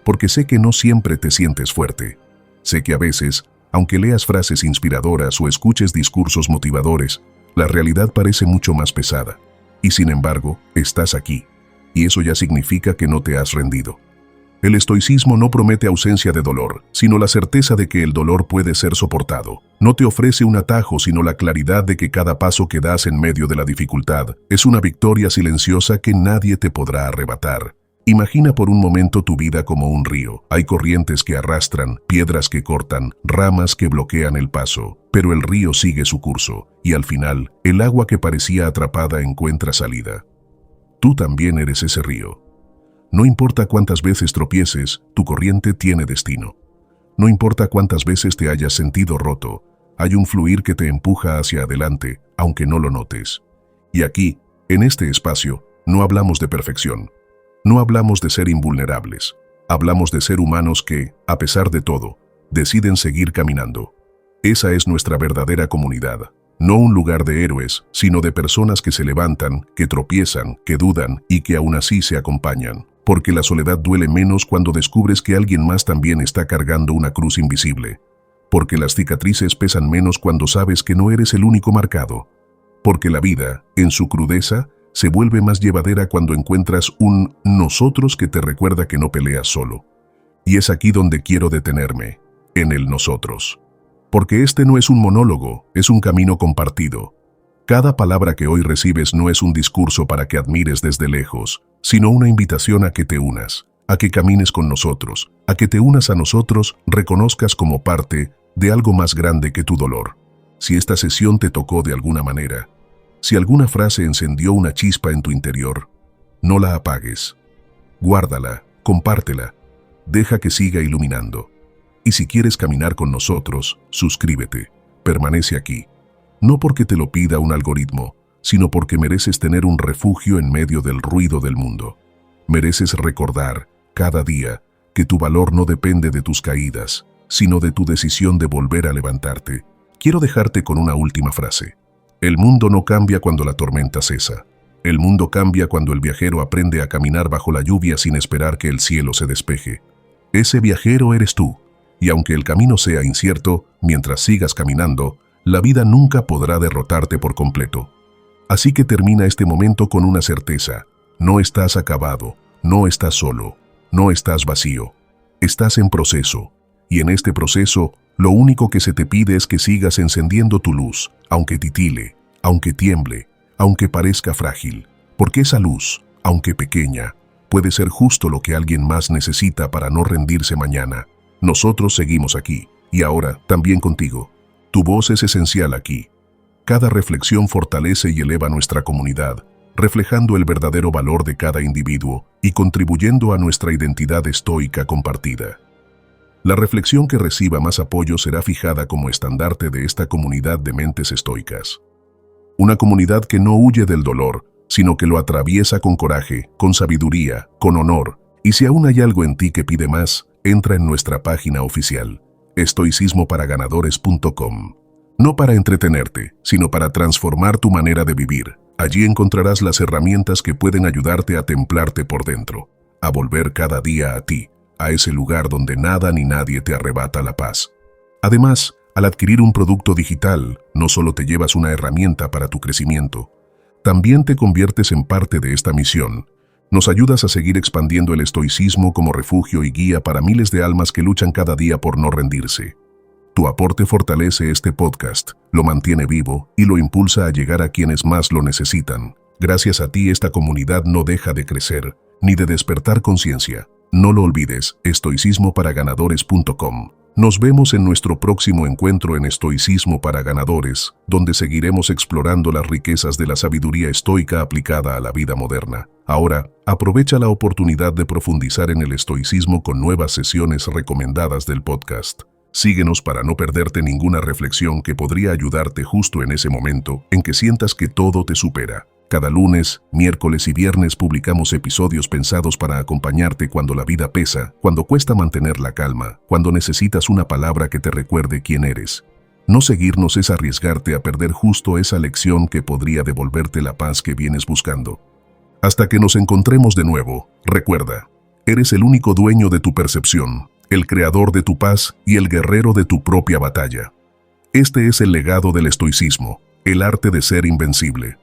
porque sé que no siempre te sientes fuerte. Sé que a veces, aunque leas frases inspiradoras o escuches discursos motivadores, la realidad parece mucho más pesada. Y sin embargo, estás aquí, y eso ya significa que no te has rendido. El estoicismo no promete ausencia de dolor, sino la certeza de que el dolor puede ser soportado. No te ofrece un atajo, sino la claridad de que cada paso que das en medio de la dificultad es una victoria silenciosa que nadie te podrá arrebatar. Imagina por un momento tu vida como un río. Hay corrientes que arrastran, piedras que cortan, ramas que bloquean el paso, pero el río sigue su curso, y al final, el agua que parecía atrapada encuentra salida. Tú también eres ese río. No importa cuántas veces tropieces, tu corriente tiene destino. No importa cuántas veces te hayas sentido roto, hay un fluir que te empuja hacia adelante, aunque no lo notes. Y aquí, en este espacio, no hablamos de perfección. No hablamos de ser invulnerables. Hablamos de ser humanos que, a pesar de todo, deciden seguir caminando. Esa es nuestra verdadera comunidad. No un lugar de héroes, sino de personas que se levantan, que tropiezan, que dudan y que aún así se acompañan. Porque la soledad duele menos cuando descubres que alguien más también está cargando una cruz invisible. Porque las cicatrices pesan menos cuando sabes que no eres el único marcado. Porque la vida, en su crudeza, se vuelve más llevadera cuando encuentras un nosotros que te recuerda que no peleas solo. Y es aquí donde quiero detenerme, en el nosotros. Porque este no es un monólogo, es un camino compartido. Cada palabra que hoy recibes no es un discurso para que admires desde lejos, sino una invitación a que te unas, a que camines con nosotros, a que te unas a nosotros, reconozcas como parte de algo más grande que tu dolor. Si esta sesión te tocó de alguna manera, si alguna frase encendió una chispa en tu interior, no la apagues. Guárdala, compártela, deja que siga iluminando. Y si quieres caminar con nosotros, suscríbete, permanece aquí. No porque te lo pida un algoritmo, sino porque mereces tener un refugio en medio del ruido del mundo. Mereces recordar, cada día, que tu valor no depende de tus caídas, sino de tu decisión de volver a levantarte. Quiero dejarte con una última frase. El mundo no cambia cuando la tormenta cesa. El mundo cambia cuando el viajero aprende a caminar bajo la lluvia sin esperar que el cielo se despeje. Ese viajero eres tú. Y aunque el camino sea incierto, mientras sigas caminando, la vida nunca podrá derrotarte por completo. Así que termina este momento con una certeza. No estás acabado, no estás solo, no estás vacío. Estás en proceso. Y en este proceso, lo único que se te pide es que sigas encendiendo tu luz, aunque titile, aunque tiemble, aunque parezca frágil. Porque esa luz, aunque pequeña, puede ser justo lo que alguien más necesita para no rendirse mañana. Nosotros seguimos aquí, y ahora también contigo. Tu voz es esencial aquí. Cada reflexión fortalece y eleva nuestra comunidad, reflejando el verdadero valor de cada individuo y contribuyendo a nuestra identidad estoica compartida. La reflexión que reciba más apoyo será fijada como estandarte de esta comunidad de mentes estoicas. Una comunidad que no huye del dolor, sino que lo atraviesa con coraje, con sabiduría, con honor, y si aún hay algo en ti que pide más, entra en nuestra página oficial, estoicismoparaganadores.com. No para entretenerte, sino para transformar tu manera de vivir. Allí encontrarás las herramientas que pueden ayudarte a templarte por dentro, a volver cada día a ti, a ese lugar donde nada ni nadie te arrebata la paz. Además, al adquirir un producto digital, no solo te llevas una herramienta para tu crecimiento, también te conviertes en parte de esta misión. Nos ayudas a seguir expandiendo el estoicismo como refugio y guía para miles de almas que luchan cada día por no rendirse. Tu aporte fortalece este podcast, lo mantiene vivo y lo impulsa a llegar a quienes más lo necesitan. Gracias a ti esta comunidad no deja de crecer, ni de despertar conciencia. No lo olvides, estoicismoparaganadores.com. Nos vemos en nuestro próximo encuentro en Estoicismo para Ganadores, donde seguiremos explorando las riquezas de la sabiduría estoica aplicada a la vida moderna. Ahora, aprovecha la oportunidad de profundizar en el estoicismo con nuevas sesiones recomendadas del podcast. Síguenos para no perderte ninguna reflexión que podría ayudarte justo en ese momento en que sientas que todo te supera. Cada lunes, miércoles y viernes publicamos episodios pensados para acompañarte cuando la vida pesa, cuando cuesta mantener la calma, cuando necesitas una palabra que te recuerde quién eres. No seguirnos es arriesgarte a perder justo esa lección que podría devolverte la paz que vienes buscando. Hasta que nos encontremos de nuevo, recuerda, eres el único dueño de tu percepción, el creador de tu paz y el guerrero de tu propia batalla. Este es el legado del estoicismo, el arte de ser invencible.